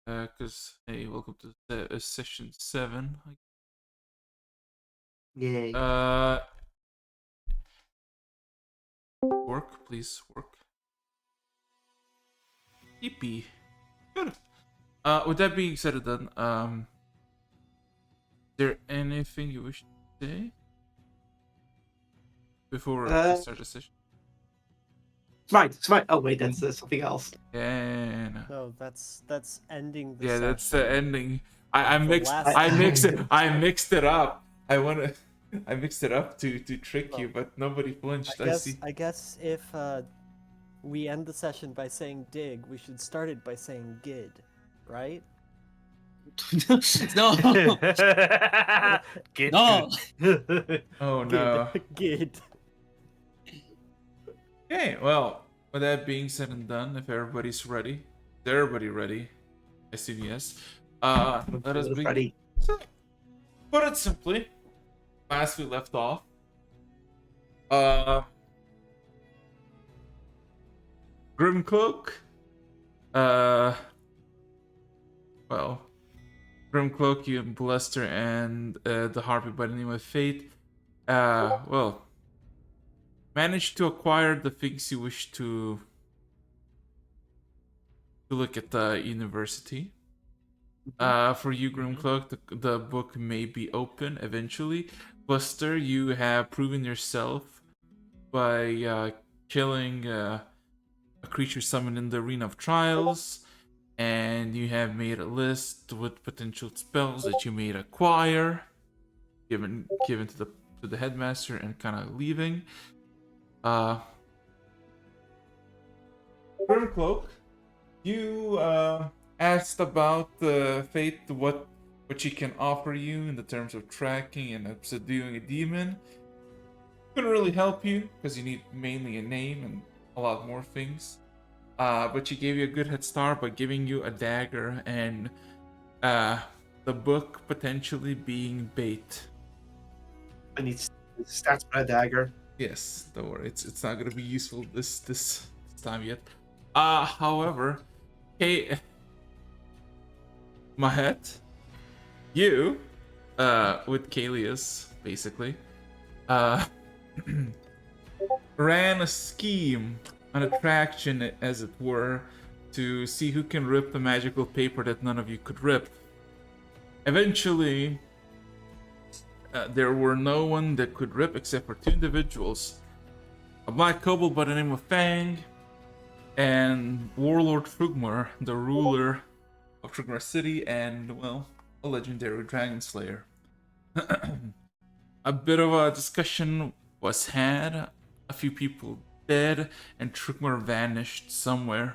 Because hey, welcome to session 7. Yay. Work, please work. Yippee. Good. With that being said, then, is there anything you wish to say before we start the session? Smite. Oh wait, that's something else. Yeah. No. No, that's ending the Yeah, session. that's the ending. I mixed last I mixed it. I mixed it up. I mixed it up to trick you, but nobody flinched. I see. I guess if we end the session by saying dig, we should start it by saying gid, right? No. Get No. Oh no. Gid. Okay, well, with that being said and done, if everybody's ready, is everybody ready? I assume yes. Let us begin. Ready. So, put it simply, last we left off, Grimcloak, well, Grimcloak, you and Bluster, and the Harpy by the name of Fate, well, managed to acquire the things you wish to look at the university. For you, Grimcloak, the book may be open eventually. Buster, you have proven yourself by killing a creature summoned in the Arena of Trials, and you have made a list with potential spells that you may acquire, given to the headmaster, and kind of leaving. Grimcloak, you asked about Fate, what she can offer you in the terms of tracking and subduing a demon. Couldn't really help you because you need mainly a name and a lot more things. But she gave you a good head start by giving you a dagger and the book potentially being bait. I need stats for a dagger. Yes, don't worry, it's not gonna be useful this time yet. However, hey, Mahet, you, with Kalius, basically, ran a scheme, an attraction, as it were, to see who can rip the magical paper that none of you could rip. Eventually, there were no one that could rip except for 2 individuals. A black kobold by the name of Fang, and Warlord Trugmar, the ruler of Trugmar City, and, well, a legendary dragon slayer. A bit of a discussion was had, a few people dead, and Trugmar vanished somewhere.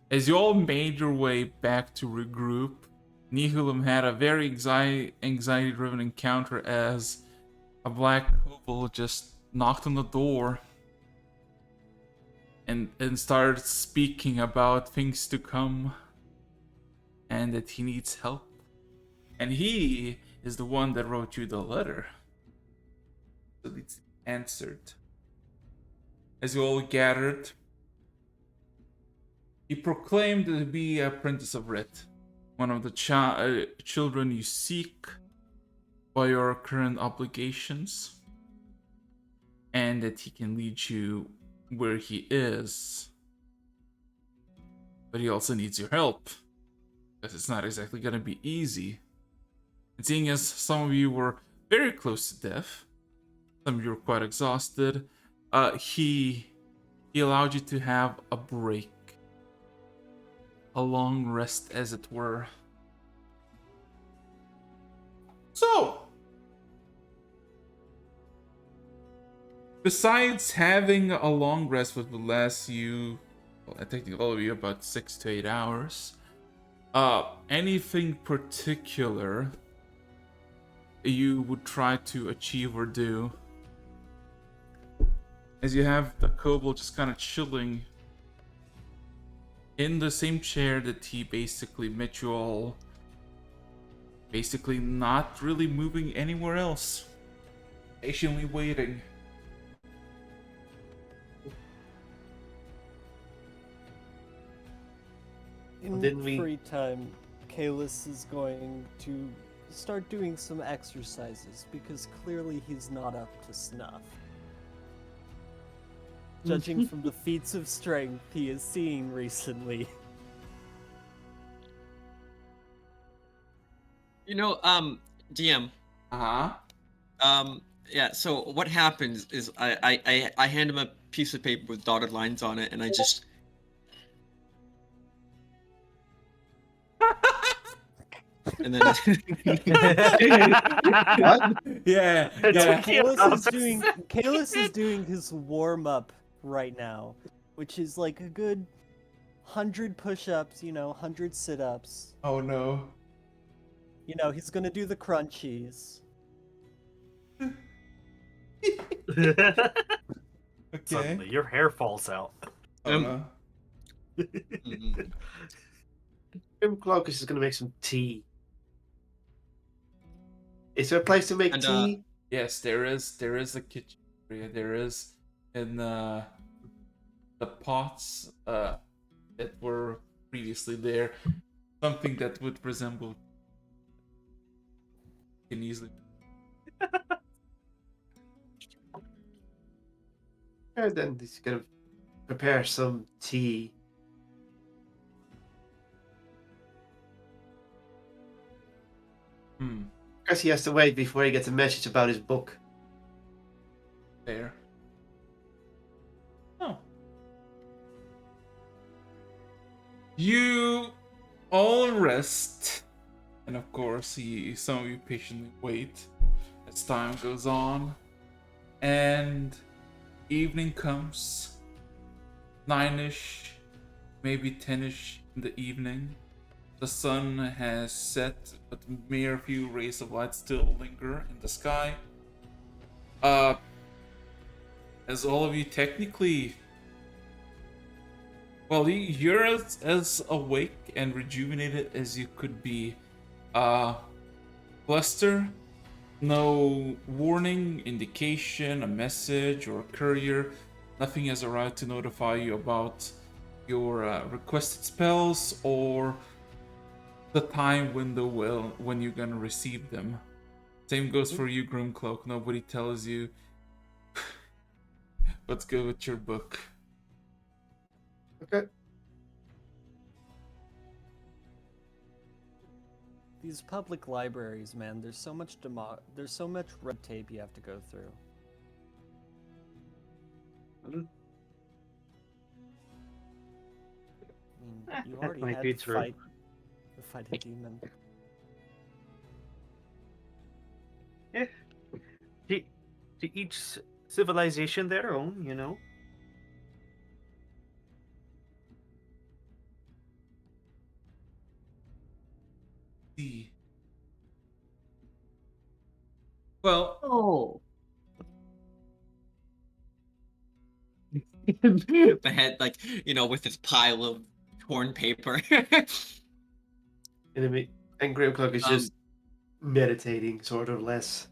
As you all made your way back to regroup, Nihilum had a very anxiety-driven encounter as a black kobold just knocked on the door and started speaking about things to come and that he needs help. And he is the one that wrote you the letter. So it's answered. As you all gathered, he proclaimed to be Apprentice of Writ, one of the children you seek by your current obligations, and that he can lead you where he is. But he also needs your help, because it's not exactly gonna be easy. And seeing as some of you were very close to death, some of you were quite exhausted, he allowed you to have a break. A long rest, as it were. So, besides having a long rest, which will last you, well, I think all of you, about 6 to 8 hours, anything particular you would try to achieve or do? As you have the kobold just kind of chilling in the same chair that he basically met you all, basically not really moving anywhere else, patiently waiting. In Didn't we- free time, Kalis is going to start doing some exercises because clearly he's not up to snuff. Judging from the feats of strength he has seen recently. DM. Uh-huh. Yeah. So what happens is I hand him a piece of paper with dotted lines on it, and I just. And then. What? Yeah, No, yeah. Kalis is doing his warm up right now, which is like a good 100 push-ups, 100 sit-ups. Oh no. He's gonna do the crunchies. Okay. Suddenly, your hair falls out. Oh no. Mhm. Grimcloak is going to make some tea. Is there a place to make And, tea? Yes, there is a kitchen area. There is in the pots that were previously there. Something that would resemble can easily. And then he's going to prepare some tea. Guess he has to wait before he gets a message about his book. There. Oh. You all rest. And of course, some of you patiently wait as time goes on. And evening comes. 9-ish, maybe 10-ish in the evening. The sun has set, but mere few rays of light still linger in the sky. As all of you technically, well, you're as awake and rejuvenated as you could be. Cluster, no warning, indication, a message, or a courier. Nothing has arrived to notify you about your requested spells or the time window when you're gonna receive them. Same goes for you, Grimcloak. Nobody tells you what's good with your book. Okay. These public libraries, man, there's so much red tape you have to go through. I mean, you That already might had be to true. fight a demon. Yeah. To each civilization their own, See. Well, Oh. The head, with his pile of torn paper. And Grimcloak is Um, just meditating, sort of less.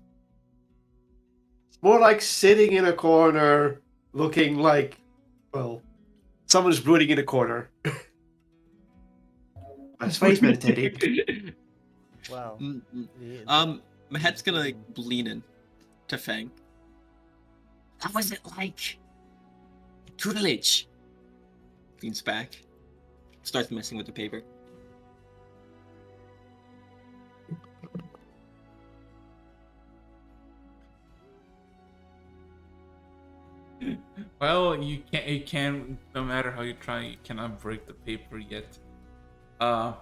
More like sitting in a corner, looking like, well, someone's brooding in a corner. I suppose he's meditating. Wow. Mahet's gonna lean in to Fang. How was it like? Tutelage. Leans back. Starts messing with the paper. well, you can't. No matter how you try, you cannot break the paper yet. Oh,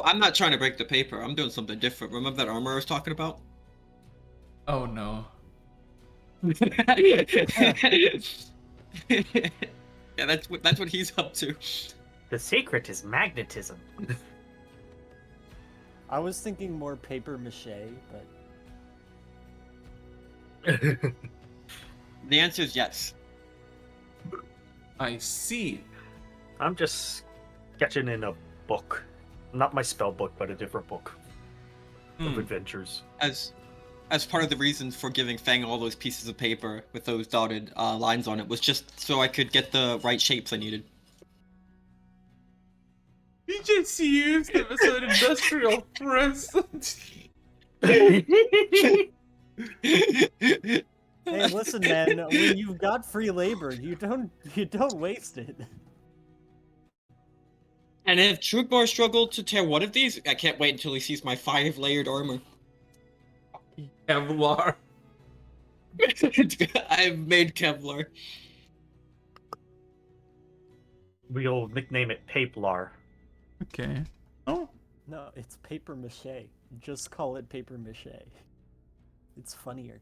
I'm not trying to break the paper. I'm doing something different. Remember that armor I was talking about? Oh no. Yeah, that's what he's up to. The secret is magnetism. I was thinking more paper mache, but The answer is yes. I see. I'm just sketching in a book. Not my spell book, but a different book of adventures. As part of the reasons for giving Fang all those pieces of paper with those dotted lines on it was just so I could get the right shapes I needed. just used him as an industrial present. Hey, listen, man. When you've got free labor, you don't waste it. And if Trugmore struggled to tear one of these, I can't wait until he sees my 5-layered armor. Kevlar. I've made Kevlar. We'll nickname it Paplar. Okay. Oh. No, it's paper mache. Just call it paper mache. It's funnier.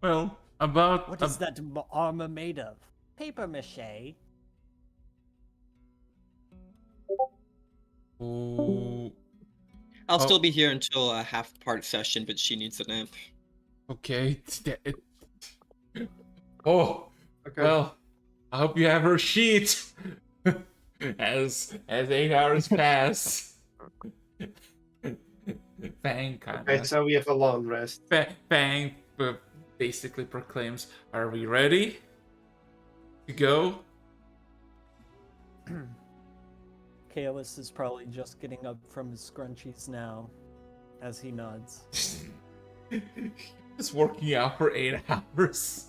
Well, about What is that armor made of? Paper mache. Oh, I'll Oh. still be here until a half-part session, but she needs a nap. okay. Oh, Okay. well, I hope you have her sheet. as 8 hours pass. Fang kind Okay, of. so we have a long rest. Fang basically proclaims, "Are we ready to go?" Kaelis is probably just getting up from his scrunchies now, as he nods. Just working out for 8 hours.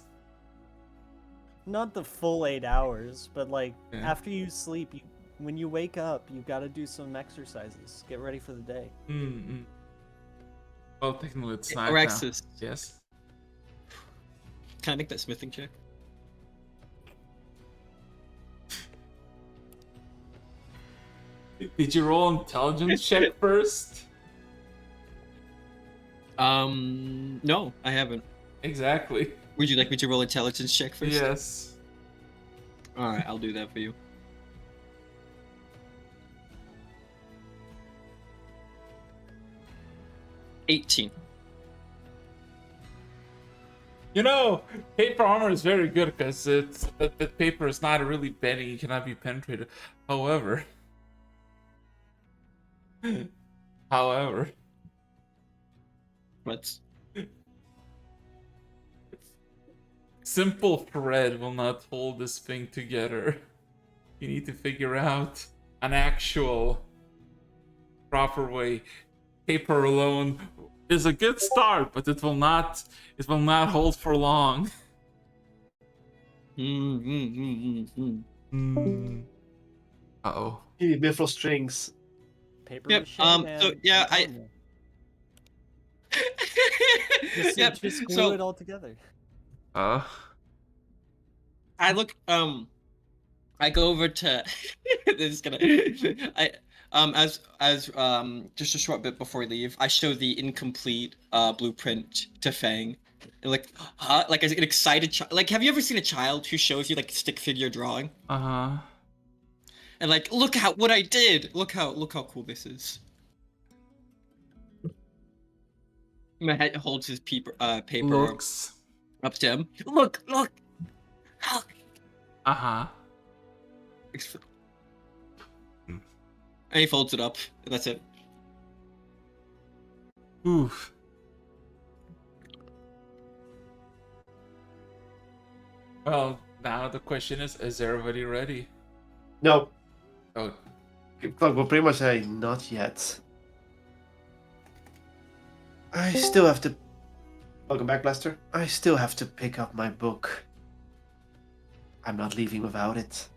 Not the full 8 hours, but like Yeah. after you sleep, when you wake up, you gotta do some exercises. Get ready for the day. Mm-mm. Well, technically it's night Orexis, now. Yes. can I make that smithing check? Did you roll intelligence check first? No, I haven't. Exactly. Would you like me to roll intelligence check first? Yes. Alright, I'll do that for you. $18. You know, paper armor is very good because the paper is not really bending; it cannot be penetrated. However, What? simple thread will not hold this thing together. You need to figure out an actual proper way. Paper alone is a good start, but it will not hold for long. Uh-oh. You need mithril strings. Paper Yep, mache, so, man. yeah, I'm telling you. Yep, Just glue so it all together. I look, I go over to, this is gonna, just a short bit before we leave, I show the incomplete, blueprint to Fang. And like, like as an excited child, like, have you ever seen a child who shows you like stick figure drawing? Uh-huh. And like, look how, what I did! Look how cool this is. My head holds his paper Looks. up to him. Look! Uh-huh. And he folds it up, and that's it. Oof. Well, now the question is everybody ready? No, Oh, Clock will pretty much say not yet. I still have to. Welcome back, Lester. I still have to pick up my book. I'm not leaving without it.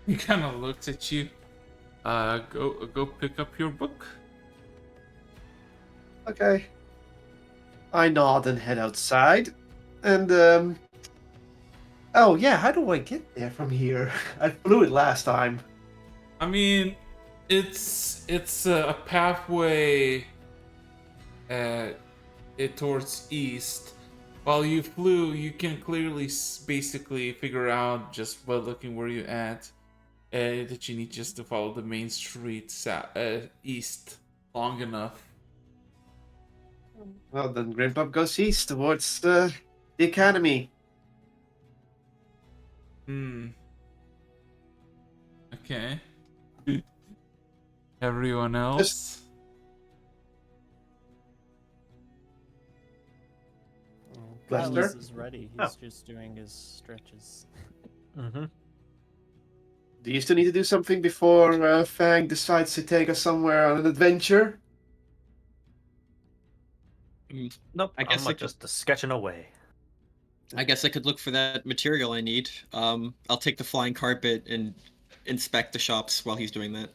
he kind of looks at you. Go pick up your book. Okay. I nod and head outside. And, oh, yeah, how do I get there from here? I flew it last time. I mean, it's a pathway towards east. While you flew, you can clearly basically figure out just by looking where you're at that you need just to follow the main street east long enough. Well, then Grandpa goes east towards the academy. Okay. Everyone else? Lester? Atlas is ready. He's Oh. just doing his stretches. Mm-hmm. Do you still need to do something before Fang decides to take us somewhere on an adventure? Nope. I guess I'm I like just sketching away. I guess I could look for that material I need. I'll take the flying carpet and inspect the shops while he's doing that.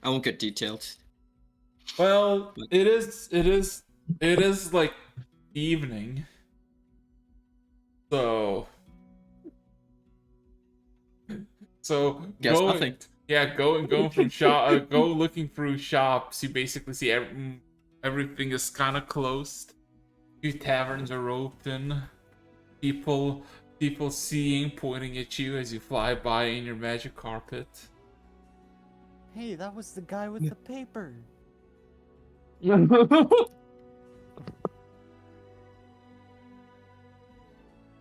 I won't get detailed. Well, it is like evening. So Guess going, nothing. yeah, going from go looking through shops. You basically see everything is kind of closed. Few taverns are open. People seeing, pointing at you as you fly by in your magic carpet. Hey, that was the guy with the paper.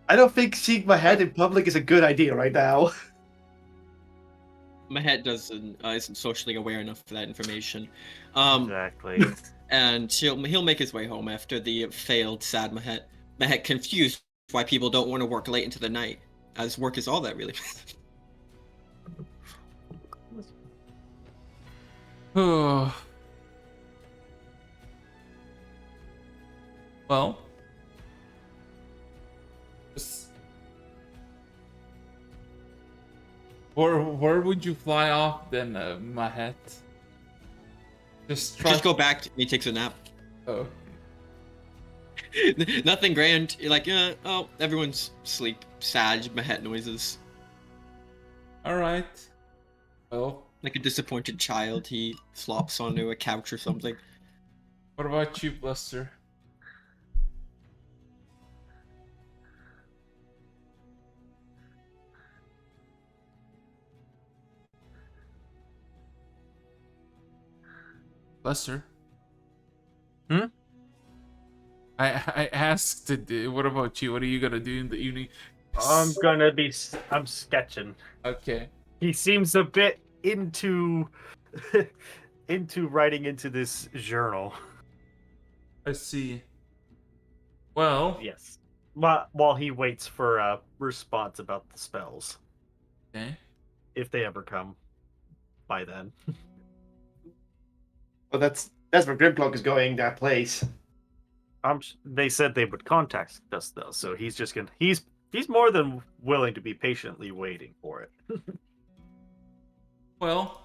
I don't think seeing my head in public is a good idea right now. My head doesn't isn't socially aware enough for that information. Exactly. And he'll make his way home after the failed sad Mahet. Mahet confused why people don't want to work late into the night, as work is all that really. Well, just where would you fly off then, Mahet? Just go back. He takes a nap. Oh, Nothing grand. You're like, oh, everyone's sleep. Sad Mahet noises. all right. Well, Like a disappointed child, he flops onto a couch or something. what about you, Buster? Buster? Hmm? I asked, what about you? What are you gonna do in the evening? I'm sketching. Okay. He seems a bit into into writing into this journal. I see. Well, Yes. While he waits for a response about the spells, okay. if they ever come by then. Well, that's where Grimcloak is going. That place. They said they would contact us though, so he's just gonna he's more than willing to be patiently waiting for it. Well,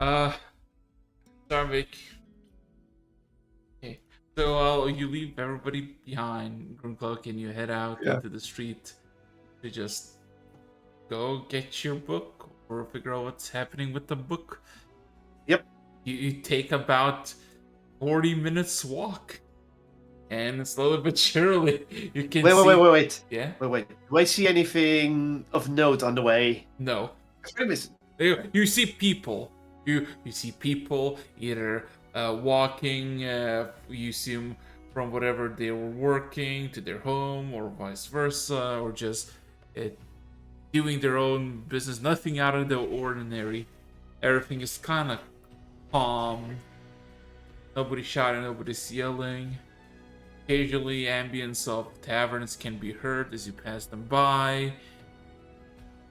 Starvik. Okay. So you leave everybody behind, Grimcloak, and you head out Yeah. into the street to just go get your book or figure out what's happening with the book. Yep. You take about 40 minutes walk. And slowly but surely you can see... Wait. Yeah? Wait. Do I see anything of note on the way? No. Grim is You see people. You see people either walking, you see them from whatever they were working to their home or vice versa, or just doing their own business. Nothing out of the ordinary. Everything is kind of calm. Nobody's shouting, nobody's yelling. Occasionally, ambience of taverns can be heard as you pass them by.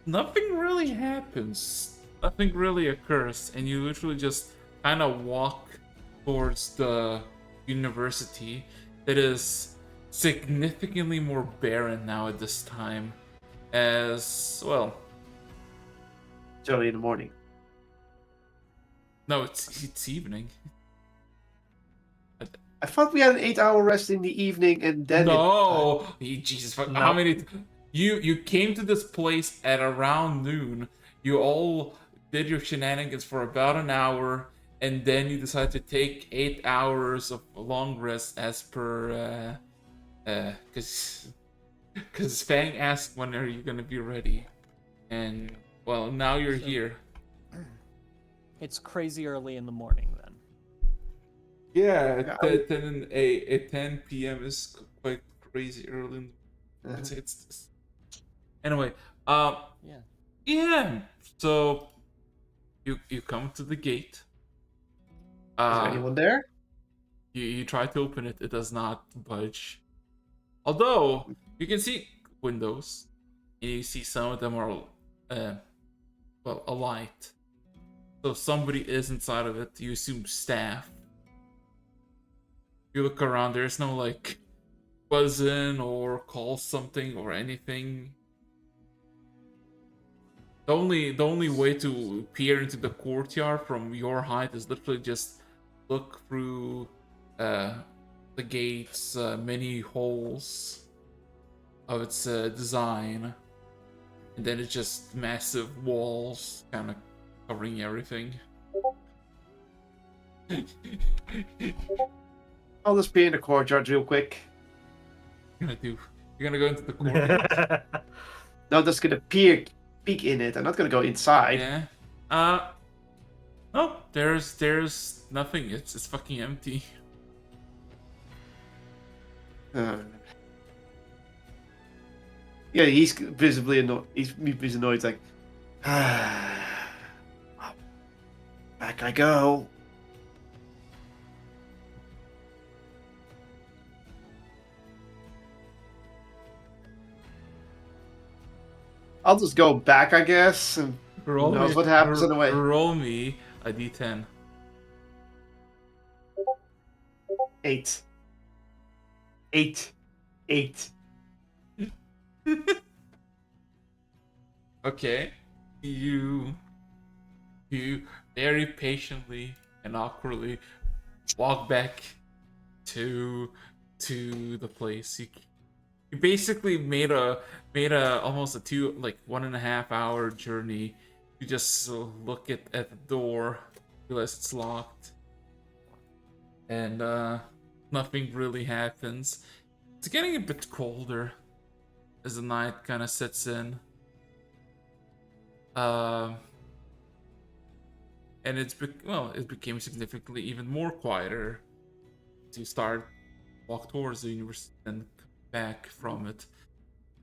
Nothing really happens. Nothing really occurs, and you literally just kind of walk towards the university that is significantly more barren now at this time. As well, it's early in the morning. no, it's evening. I thought we had an 8-hour rest in the evening and then. No, Jesus fuck! No. How many? You came to this place at around noon. You all did your shenanigans for about an hour, and then you decided to take 8 hours of long rest as per because Fang asked when are you gonna be ready, and well now you're here. It's crazy early in the morning then. Yeah, Yeah, 10 p.m. is quite crazy early. I'd say it's anyway. Yeah. Yeah. So you come to the gate. Is there anyone there? You try to open it, it does not budge. Although you can see windows, and you see some of them are, well, alight. So if somebody is inside of it, you assume staff. You look around, there's no like buzzing or call something or anything. The only way to peer into the courtyard from your height is literally just look through the gate's many holes of its design, and then it's just massive walls kind of covering everything. I'll just be in the courtyard real quick. You're gonna go into the courtyard. No, I'm just gonna peek in it. I'm not gonna go inside. Yeah. No, there's nothing. It's fucking empty. Yeah, he's visibly annoyed. He's annoyed. He's like, back I go. I'll just go back, I guess, and who knows what happens on the way. Roll me a d10. 8. 8. 8. Okay. You very patiently and awkwardly walk back to the place. You basically made a almost a 1.5 hour journey. You just look at the door, realize it's locked, and nothing really happens. It's getting a bit colder as the night kind of sets in. And it became significantly even more quieter as you walk towards the university and come back from it.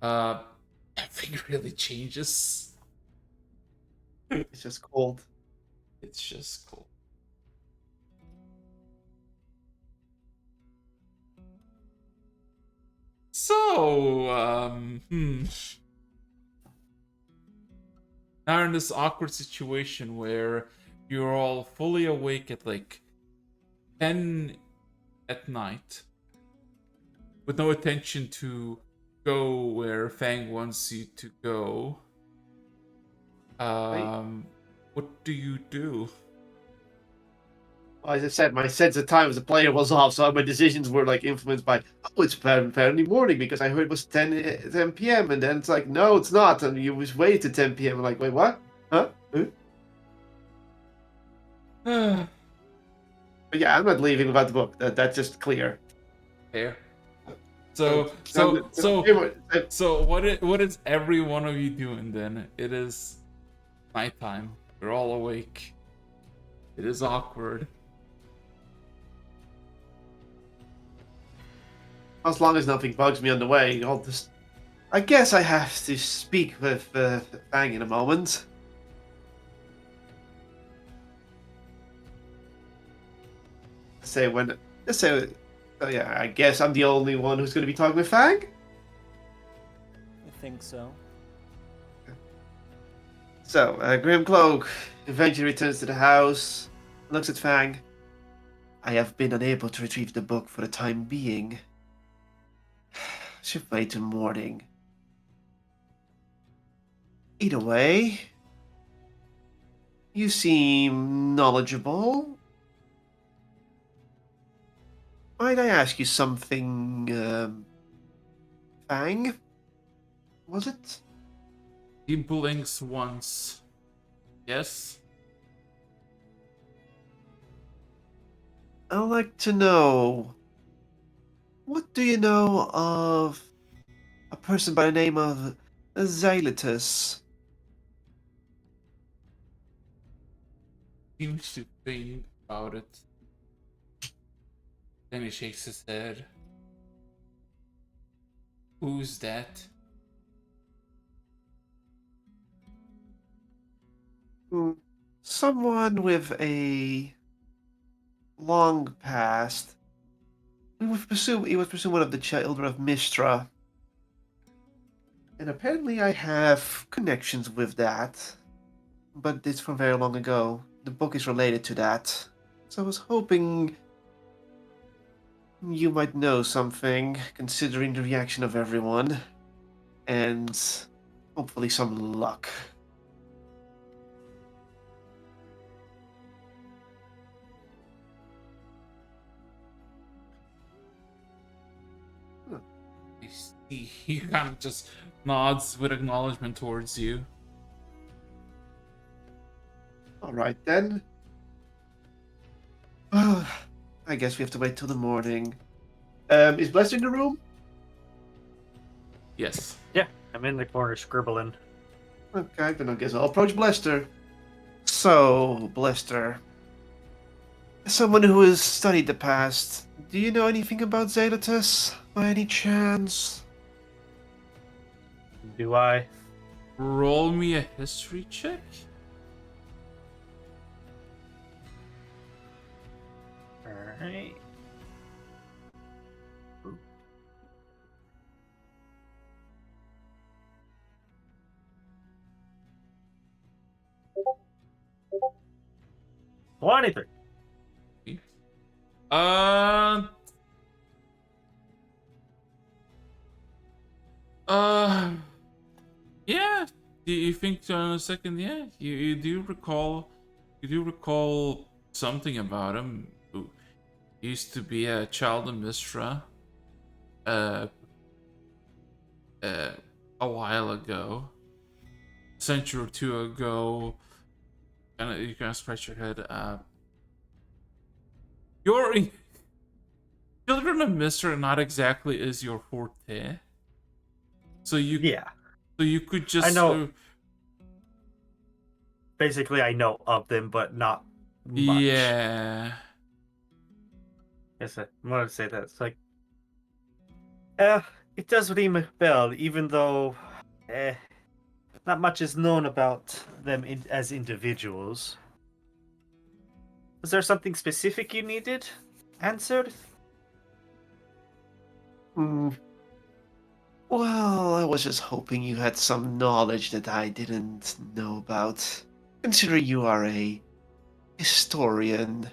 Nothing really changes. It's just cold. It's just cool. So, now we're in this awkward situation where you're all fully awake at like 10 at night with no intention to go where Fang wants you to go. What do you do? As I said, my sense of time as a player was off, so my decisions were like influenced by, oh, it's apparently morning because I heard it was 10 p.m. And then it's like, no, it's not. And you was wait to 10 p.m. I'm like, wait, what? Huh? But yeah, I'm not leaving without the book. That's just clear. Fair. So what is every one of you doing then? It is nighttime. We're all awake. It is awkward. As long as nothing bugs me on the way, I'll just. I guess I have to speak with Fang in a moment. Oh yeah, I guess I'm the only one who's going to be talking with Fang. I think so. So, Grim Cloak eventually returns to the house, looks at Fang. I have been unable to retrieve the book for the time being. Should wait till morning. Either way, you seem knowledgeable. Might I ask you something, Fang? Was it? He blinks once. Yes? I'd like to know, what do you know of a person by the name of Xylatus? Seems to think about it. Then he shakes his head. Who's that? Someone with a long past. we would presume he was presumed one of the children of Mistra. And apparently I have connections with that. But it's from very long ago. The book is related to that. So I was hoping you might know something, considering the reaction of everyone. And hopefully some luck. I see. He kind of just nods with acknowledgement towards you. Alright then. Well, I guess we have to wait till the morning. Is Blessed in the room? Yes. Yeah, I'm in the corner scribbling. Okay, then I guess I'll approach Blester. So, Blester, as someone who has studied the past, do you know anything about Zelatus, by any chance? Do I? Roll me a history check. Alright. $23. Uh. Yeah. Do you think on a second? Yeah. You do recall. You do recall something about him. Who used to be a child of Mistra. Uh. A while ago. A century or two ago. And you kind of scratch your head. Your children of Mistra not exactly is your forte. So Yeah. you could just. I know. Basically, I know of them, but not much. Yeah. Yes, I'm gonna say that. It's like, it does ring a bell, even though, not much is known about them as individuals. Was there something specific you needed answered? Hmm. Well, I was just hoping you had some knowledge that I didn't know about. Considering you are a historian.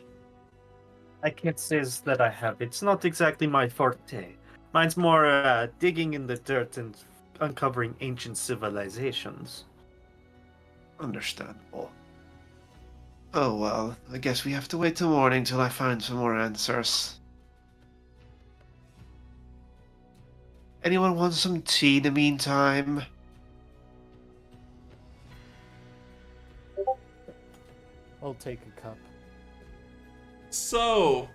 I can't say that I have. It's not exactly my forte. Mine's more digging in the dirt and uncovering ancient civilizations. Understandable. Oh well, I guess we have to wait till morning till I find some more answers. Anyone want some tea in the meantime? I'll take a cup. So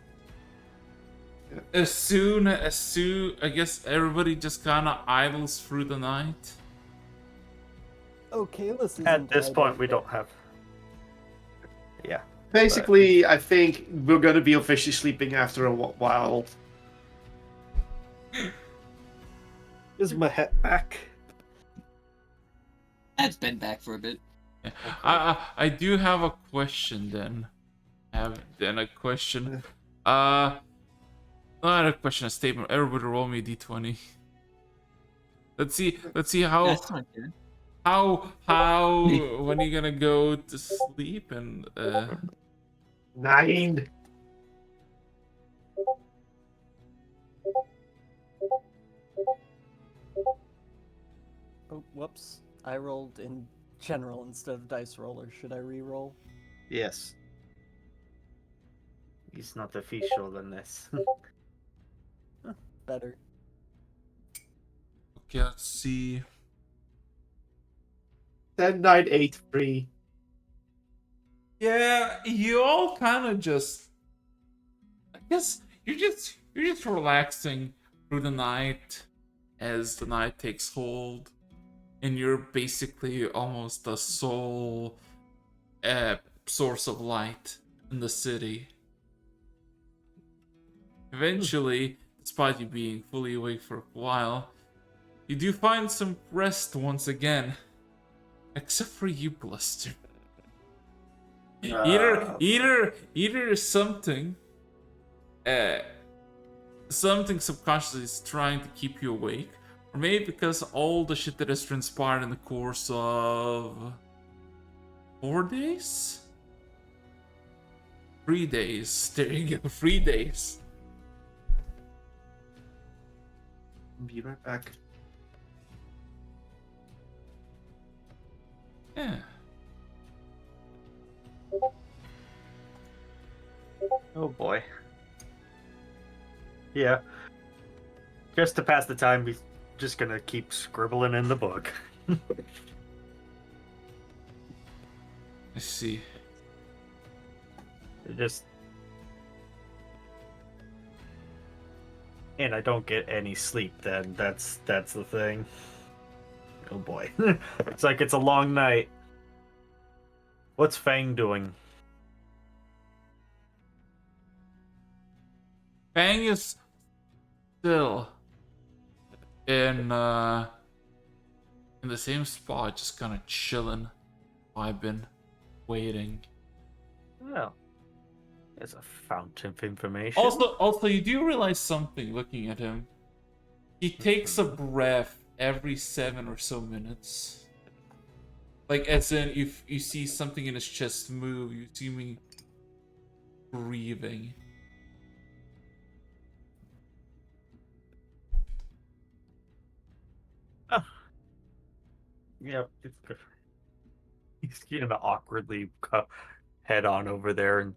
as soon I guess everybody just kind of idles through the night. Okay, listen. At this point, we don't have. Yeah. Basically, I think we're gonna be officially sleeping after a while. Is my hat back? That's been back for a bit. Yeah. I do have a question then. A question. Not a question, a statement. Everybody roll me a d20. Let's see how That's not good. how when are you gonna go to sleep and 9. Oh, whoops. I rolled in general instead of dice roller. Should I re-roll? Yes. He's not official on this. Better. okay, let's see. 10, 9, 8, 3. Yeah, you all kind of just. I guess you're just relaxing through the night as the night takes hold, and you're basically almost the sole source of light in the city. Eventually, despite you being fully awake for a while, you do find some rest once again, except for you, Blister. Either something something subconsciously is trying to keep you awake, or maybe because all the shit that has transpired in the course of 4 days, 3 days. There you go, 3 days. Be right back. Yeah. Oh boy. Yeah. Just to pass the time, we're just gonna keep scribbling in the book. I see. Just. And I don't get any sleep then. That's the thing. Oh boy. It's like it's a long night. What's Fang doing? Fang is still in the same spot, just kind of chilling, vibing, waiting. Well, there's a fountain of information. Also, you do realize something looking at him. He takes a breath every 7 or so minutes. Like, as in, if you see something in his chest move, you see me breathing. Oh. Yeah, he's gonna awkwardly head on over there and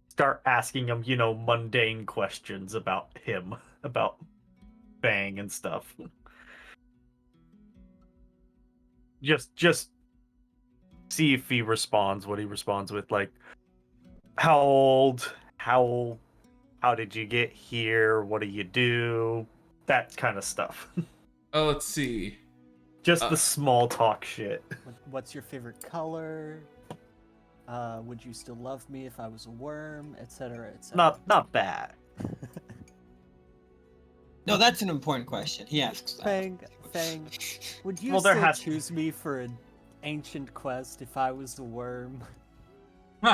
start asking him, mundane questions about him, about Bang and stuff. Just see if he responds. What he responds with, like, how old? How did you get here? What do you do? That kind of stuff. Oh, let's see. Just the small talk shit. What's your favorite color? Would you still love me if I was a worm, etc., etc.? Not bad. No, that's an important question. He asks that. Fang, would you Well, there still has- choose me for an ancient quest if I was a worm? Would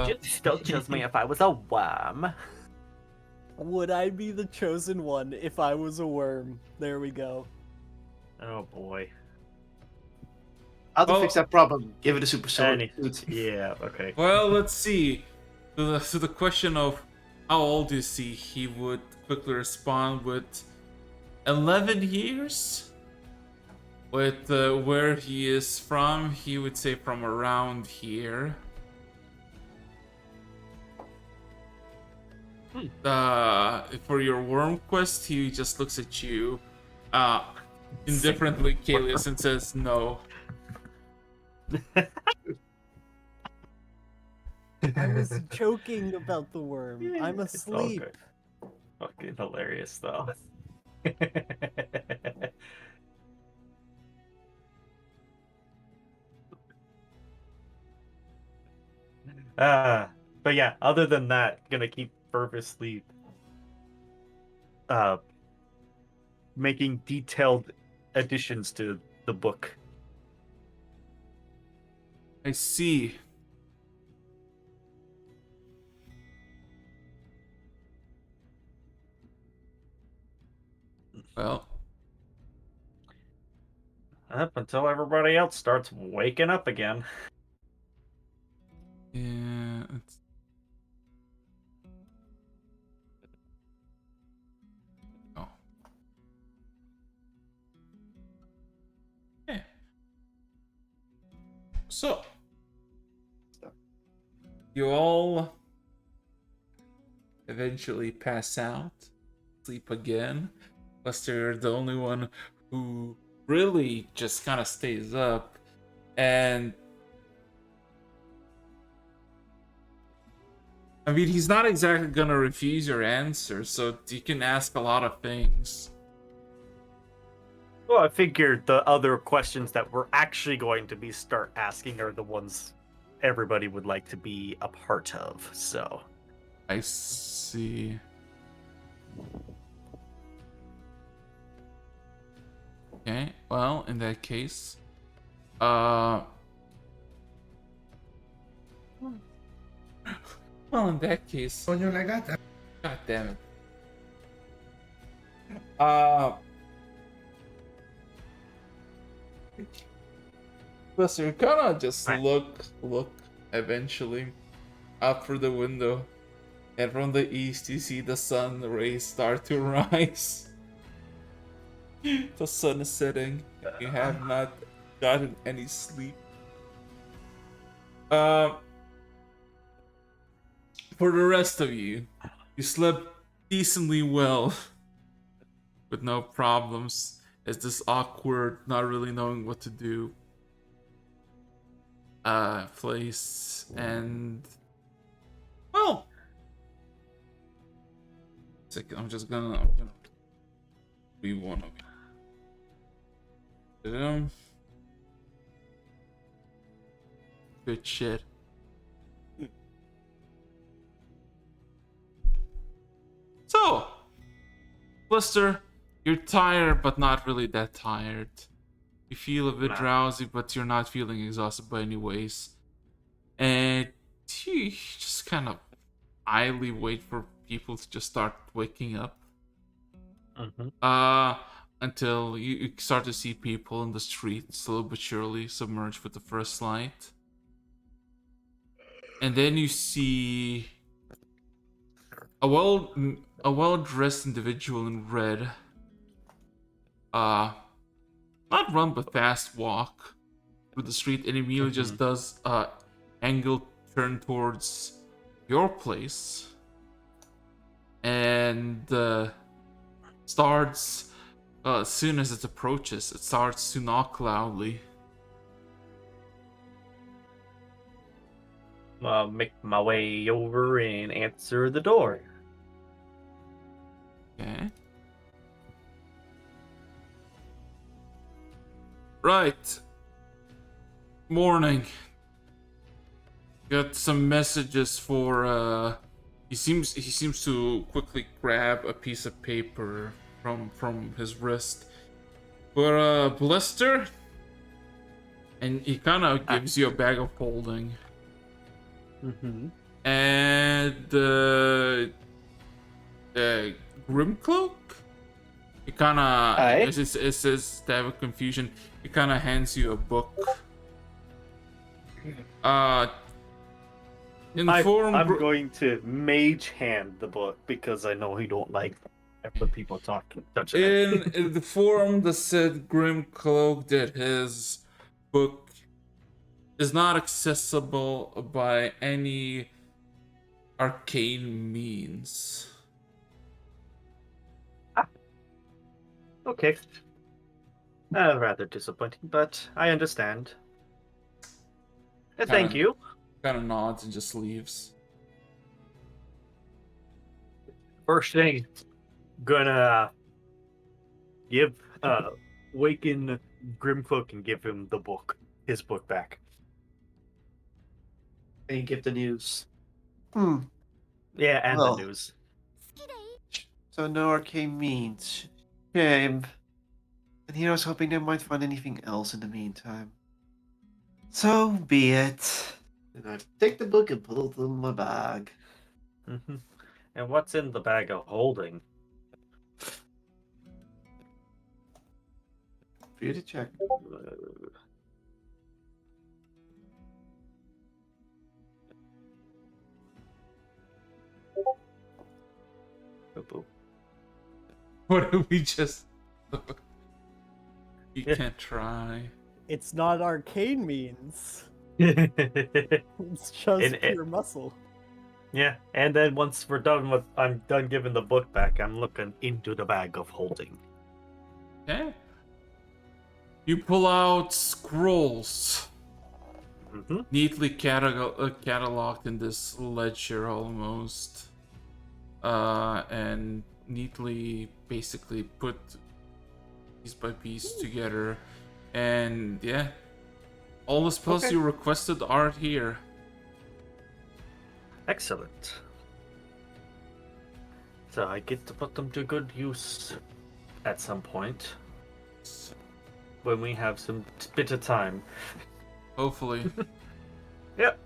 you still choose me if I was a worm? Would I be the chosen one if I was a worm? There we go. Oh boy. How to Oh. fix that problem? Give it a super sword. Yeah, okay. Well, let's see. To the question of how old is he, he would quickly respond with 11 years. With where he is from, he would say from around here. For your worm quest, he just looks at you indifferently, Kalius, and says no. I was joking about the worm. I'm It's all asleep. good. Fucking hilarious though. But yeah, other than that, gonna keep purposely making detailed additions to the book. I see. Well, Up until everybody else starts waking up again. yeah. Oh. Yeah. So, you all eventually pass out, sleep again. Lester, you're the only one who really just kind of stays up. And I mean, he's not exactly gonna refuse your answer, so you can ask a lot of things. Well, I figured the other questions that we're actually going to be start asking are the ones everybody would like to be a part of. So I see. Okay, well, in that case, Well, in that case, Coño la gata. god damn it. Buster, you kinda just Right. look eventually out through the window, and from the east you see the sun rays start to rise. The sun is setting. You have not gotten any sleep. Um, for the rest of you, you slept decently well with no problems. It's this awkward, not really knowing what to do place, and well, second, I'm gonna be one of you. Good shit. So, Blister, you're tired, but not really that tired. You feel a bit Nah. drowsy, but you're not feeling exhausted by any ways. And you just kind of idly wait for people to just start waking up. Until you start to see people in the street slowly but surely submerge with the first light. And then you see a well-dressed individual in red. Not run but fast walk through the street, and immediately just does angle turn towards your place and starts as soon as it approaches, it starts to knock loudly. I'll make my way over and answer the door. Okay. Right. Morning. Got some messages for he seems to quickly grab a piece of paper from his wrist. For Blister, and he kind of gives you a bag of holding. And Grimcloak, he kind of it says to have a confusion. He kind of hands you a book. I'm going to mage hand the book because I know he don't like the people touching it. In the forum that said Grimcloak that his book is not accessible by any arcane means. Okay. Rather disappointing, but I understand. Thank you. Kind of nods and just leaves. First thing, gonna give waken Grimcloak and give him the book, his book back. And give the news. Yeah, and Well. the news. So no arcane means. Shame. And here I was hoping they might find anything else in the meantime. So be it. And I take the book and put it in my bag. And what's in the bag of holding? For you to check. What did we just... You can't try. It's not arcane means. It's just pure muscle. Yeah, and then once I'm done giving the book back, I'm looking into the bag of holding. Okay. You pull out scrolls. Neatly cataloged in this ledger almost. And neatly basically put piece by piece together. And yeah, all the spells you requested are here. Excellent. So I get to put them to good use at some point. When we have some bit of time. Hopefully. Yep.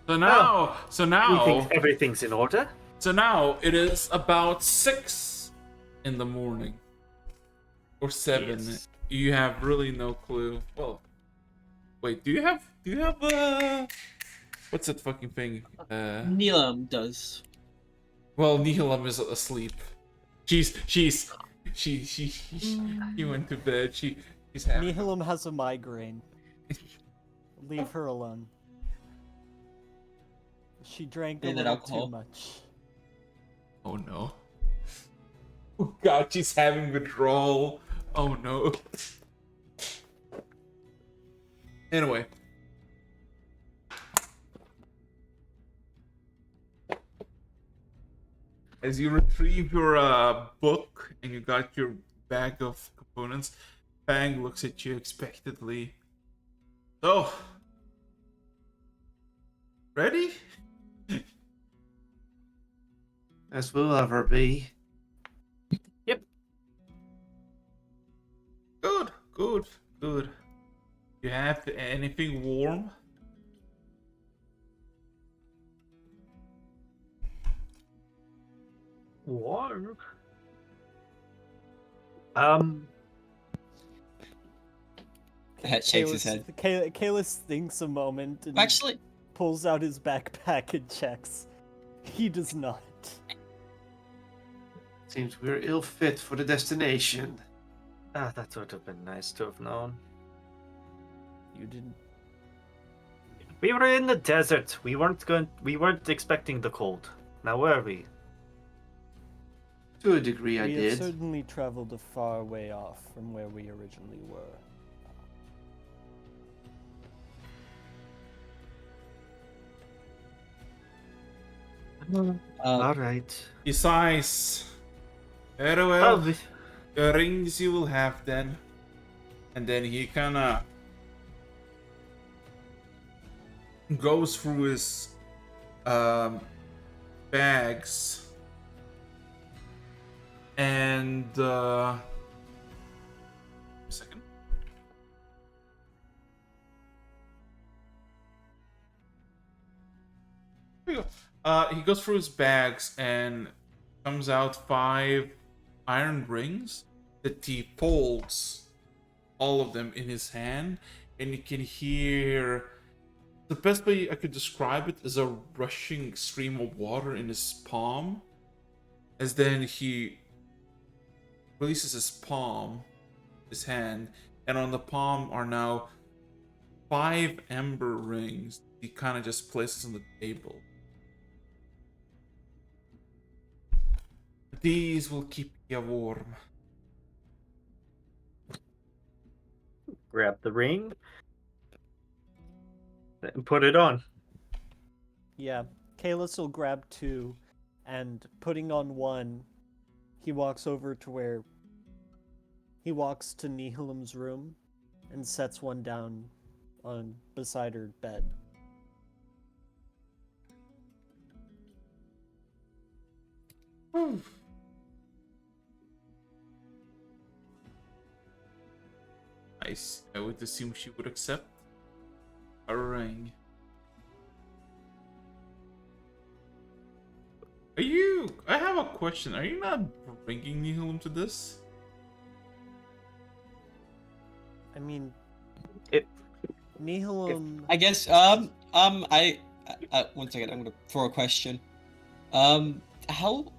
So We now, think everything's in order. so now it is about 6 in the morning or 7. Yes. You have really no clue. Well, wait, do you have what's that fucking thing? Neelam does. Well, Nihilam is asleep. She went to bed. She's having. Nihilum has a migraine. Leave her alone. She drank a And that little alcohol. too much. Oh no. Oh god, she's having withdrawal. Oh no. Anyway. As you retrieve your book and you got your bag of components, Fang looks at you expectantly. So, ready? As will ever be. Good, good, good. You have anything warm? Warm. Hat shakes his head. Kalis thinks a moment and Actually, pulls out his backpack and checks. He does not. Seems we're ill fit for the destination. That would have been nice to have known. You didn't. We were in the desert. We weren't expecting the cold. Now were we? To a degree, I We have did. certainly traveled a far way off from where we originally were. All right. He sighs. Very well. Oh, The rings you will have then. And then he kinda goes through his bags and a second. Here we go. He goes through his bags and comes out 5 iron rings that he folds all of them in his hand, and you can hear the best way I could describe it is a rushing stream of water in his palm, as then he releases his palm, his hand, and on the palm are now 5 ember rings he kind of just places on the table. These will keep you warm. grab the ring. And put it on. Yeah, Kalis will grab 2, and putting on 1, he walks over to where he walks to Nihilim's room and sets one down on beside her bed. I would assume she would accept a ring. I have a question. Are you not bringing Nihilum to this? I mean, It- Nihilum. I guess. One second. I'm gonna throw a question. How,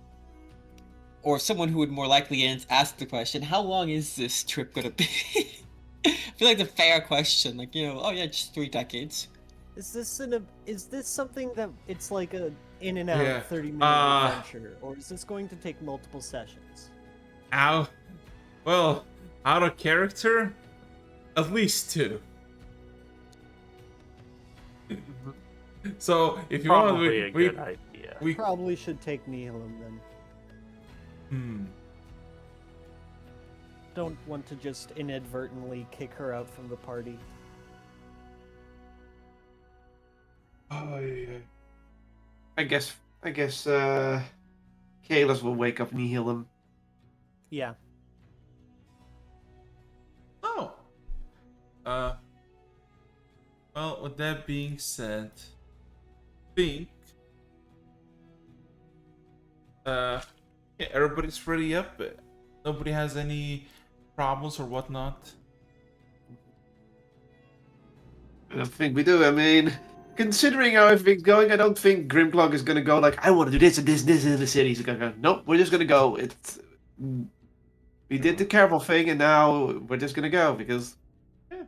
or someone who would more likely ask the question, how long is this trip gonna be? I feel like the fair question, like, oh yeah, just 3 decades. Is this something that it's like a in and out Yeah, 30-minute adventure, or is this going to take multiple sessions? Well, out of character, at least 2. So if you want, Probably a good idea. we Probably should take Nihilum then. Don't want to just inadvertently kick her out from the party. Oh yeah. I guess Kalis will wake up Nihilum. Yeah. Oh. Well, with that being said, think yeah, everybody's ready up. Nobody has any problems or whatnot. I don't think we do. I mean, considering how everything's going, I don't think Grimclog is gonna go like, I want to do this and this in the city. He's gonna go, nope, we're just gonna go. We did the careful thing, and now we're just gonna go because.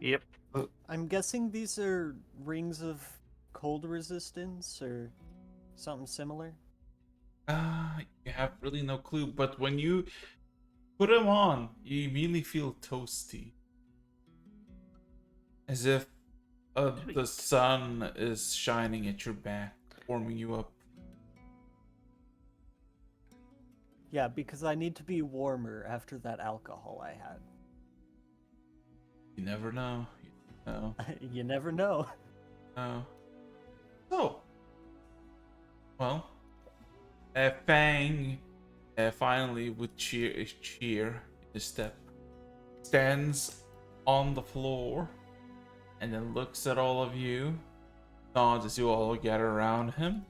Yep. I'm guessing these are rings of cold resistance or something similar. You have really no clue, but when you put them on, you immediately feel toasty. As if the sun is shining at your back, warming you up. Yeah, because I need to be warmer after that alcohol I had. You never know. You know. You never know. So, well, Fang finally, with cheer in his step, stands on the floor and then looks at all of you, nods as you all gather around him,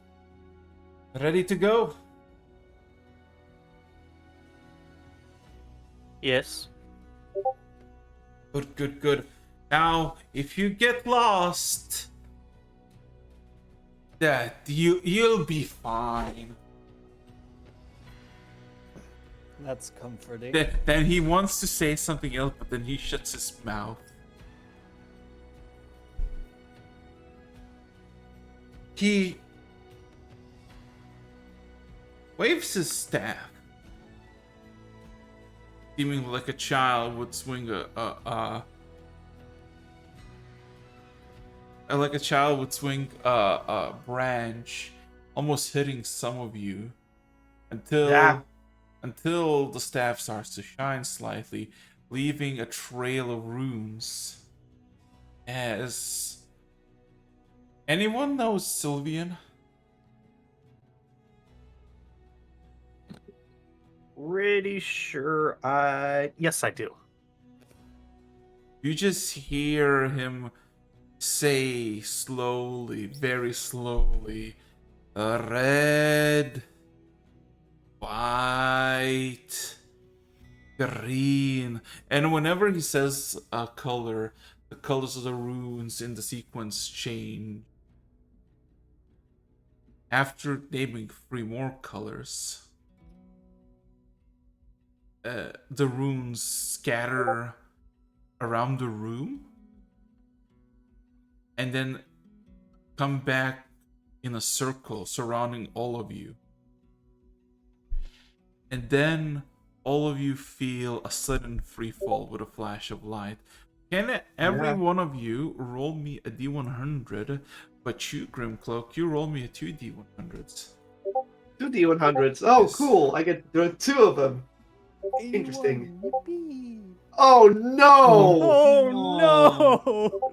ready to go. Yes. Good, good, good. Now, if you get lost, that you'll be fine. That's comforting. Then he wants to say something else, but then he shuts his mouth. He waves his staff, seeming like a child would swing a branch, almost hitting some of you, until the staff starts to shine slightly, leaving a trail of runes. As anyone knows Sylvian? Pretty sure yes, I do. You just hear him say slowly, very slowly, red, white, green. And whenever he says a color, the colors of the runes in the sequence change. After naming 3 more colors, the runes scatter around the room and then come back in a circle surrounding all of you. And then all of you feel a sudden free fall with a flash of light. Can every one of you roll me a D100, but you, Grimcloak, you roll me a 2 D100s. 2 D100s. Oh, Yes. cool. There are 2 of them. Interesting. 81, yippee. Oh, no! Oh no!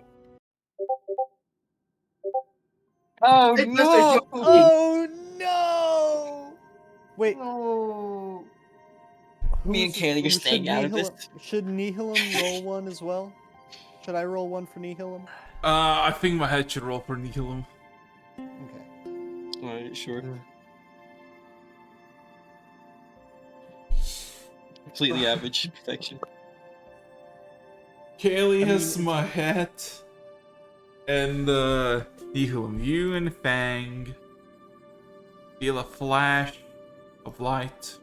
Oh Hey, Mr. Joe. Oh no! Wait, No. Me and Kaylee are staying out of this. Should Nihilum roll one as well? Should I roll one for Nihilum? I think my head should roll for Nihilum. Okay. Alright, sure. Completely average. Perfection. Kaylee I has mean, my hat. And Nihilum, you and Fang feel a flash of light.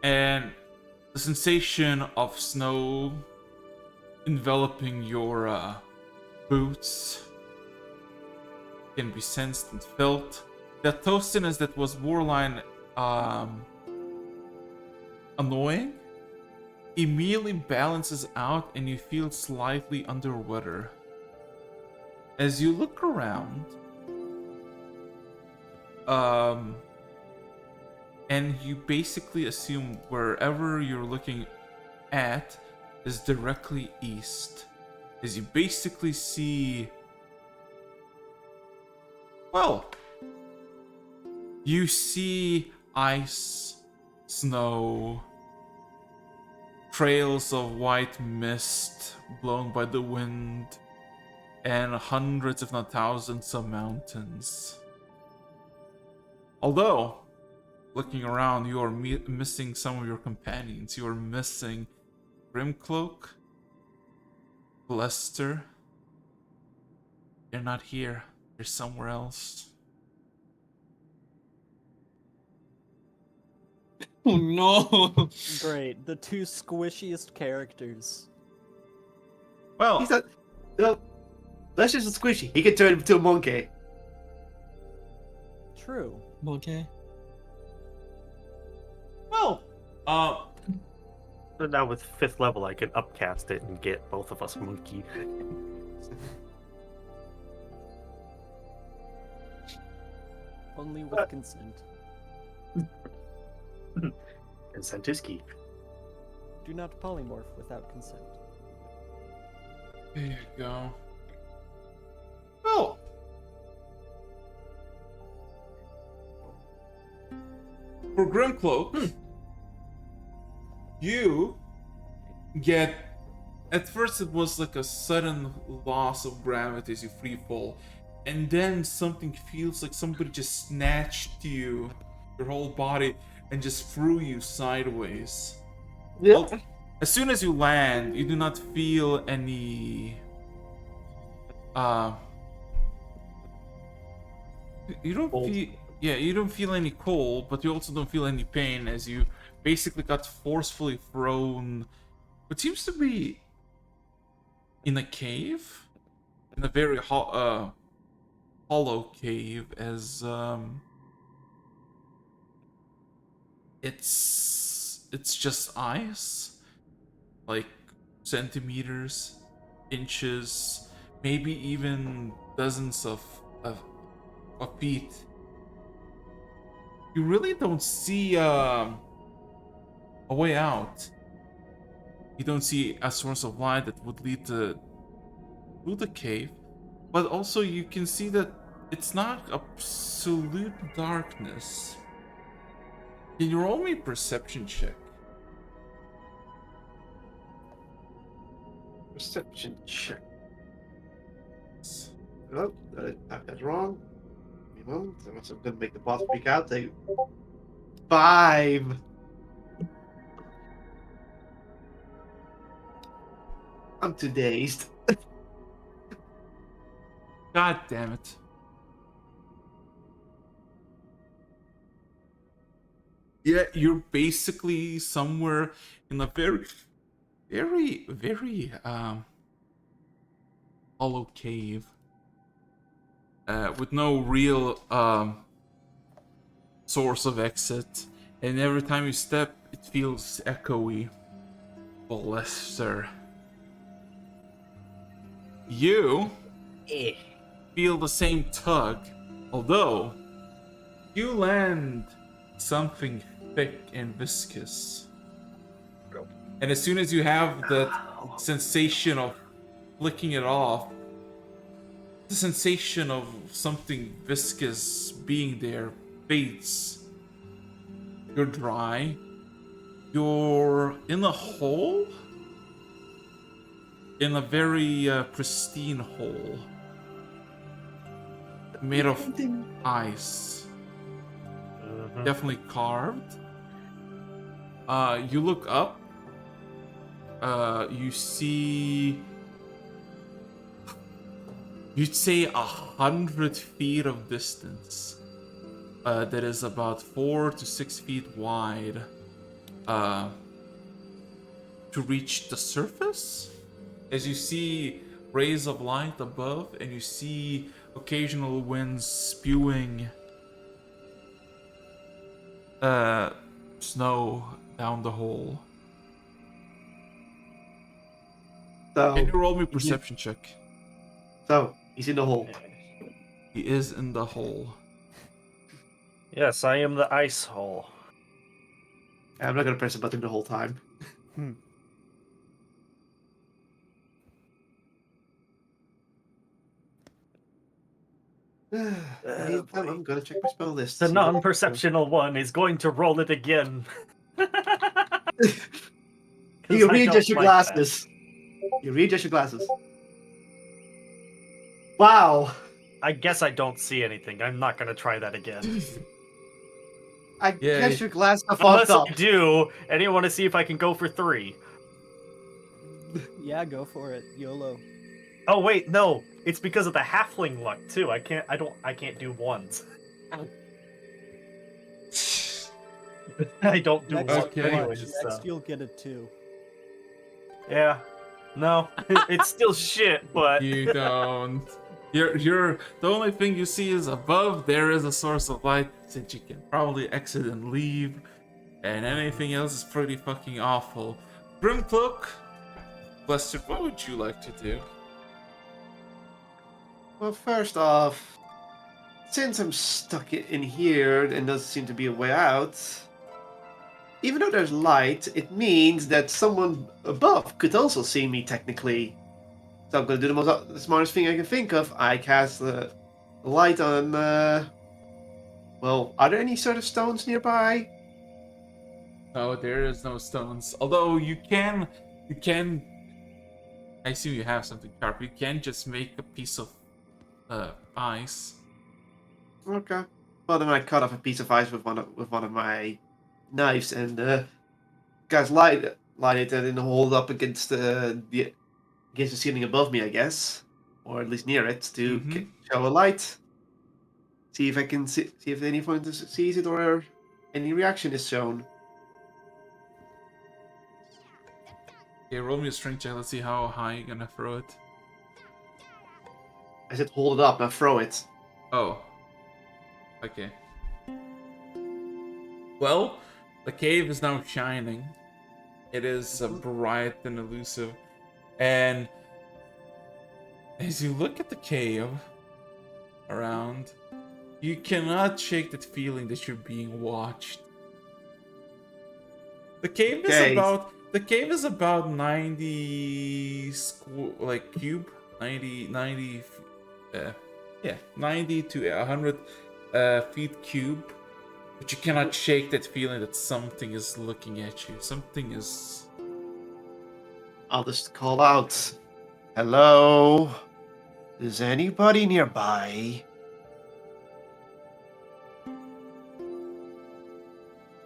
And the sensation of snow enveloping your boots can be sensed and felt. The toastiness that was borderline annoying immediately balances out and you feel slightly under weather. As you look around, and you basically assume wherever you're looking at is directly east. As you basically see, well, you see ice, snow, trails of white mist blown by the wind, and hundreds, if not thousands, of mountains. Although, looking around, you are missing some of your companions. You are missing Grimcloak, Lester. They're not here. They're somewhere else. Oh no! Great, the two squishiest characters. Well, He's not. No, Lester's a squishy. He can turn into a monkey. True. Okay. well, But now with 5th level, I can upcast it and get both of us monkey. Only with consent. Consent is key. Do not polymorph without consent. there you go. Well, for Grimcloak, you get. At first, it was like a sudden loss of gravity as you free fall, and then something feels like somebody just snatched you, your whole body, and just threw you sideways. Well, as soon as you land, you do not feel any. You don't Cold. feel. Yeah, you don't feel any cold, but you also don't feel any pain as you basically got forcefully thrown. What seems to be in a cave, in a very hollow cave, as it's just ice, like centimeters, inches, maybe even dozens of feet. You really don't see a way out. You don't see a source of light that would lead through the cave, but also you can see that it's not absolute darkness. Can you roll me a perception check? Perception check. Oh, that's wrong. Give me a moment. I'm gonna make the boss freak out. 5. I'm too dazed. God damn it. Yeah, you're basically somewhere in a very, very, very hollow cave. With no real source of exit. And every time you step, it feels echoey. Lester. You feel the same tug, although you land something thick and viscous. And as soon as you have that sensation of flicking it off, the sensation of something viscous being there fades. You're dry. You're in a hole? In a very pristine hole. Made of ice. Definitely carved. You look up. You see... You'd say 100 feet of distance. That is about 4 to 6 feet wide. To reach the surface? As you see rays of light above, and you see occasional winds spewing snow down the hole. So, Can you roll me a perception check? so he's in the hole. He is in the hole. Yes, I am the ice hole. I'm not gonna press the button the whole time. I'm gonna check my spell list. The non-perceptional one is going to roll it again. You I readjust don't your like glasses. You readjust your glasses. Wow. I guess I don't see anything. I'm not gonna try that again. I Yeah, guess your glass got Unless fucked up. I do, and you want to see if I can go for 3. Yeah, go for it. YOLO. Oh wait, no. It's because of the halfling luck too. I can't do 1s. I don't do Next, 1 Okay. anyways, next so. you'll get a 2. Yeah. No. It's still shit, but You don't. You're the only thing you see is above there is a source of light that you can probably exit and leave, and anything else is pretty fucking awful. Grimcloak, Buster, what would you like to do? Well, first off, since I'm stuck in here and doesn't seem to be a way out, even though there's light, it means that someone above could also see me technically. So I'm gonna do the smartest thing I can think of. I cast the light on. Well, are there any sort of stones nearby? No, there is no stones. Although you can. I assume you have something sharp. You can just make a piece of ice. Okay. Well, then I cut off a piece of ice with one of my knives and guys light it and then hold it up against the ceiling above me, I guess, or at least near it to Mm-hmm. show a light. See if I can see if anyone sees it or any reaction is shown. Okay, roll me a strength check. Let's see how high you're gonna throw it. I said hold it up, not throw it. Oh. Okay. Well, the cave is now shining. It is bright and elusive. And as you look at the cave around, you cannot shake that feeling that you're being watched. Okay. The cave is about 90 cube, 90 uh, yeah, 90 to 100 feet cube. But you cannot shake that feeling that something is looking at you. Something is. I'll just call out, "Hello? Is anybody nearby?"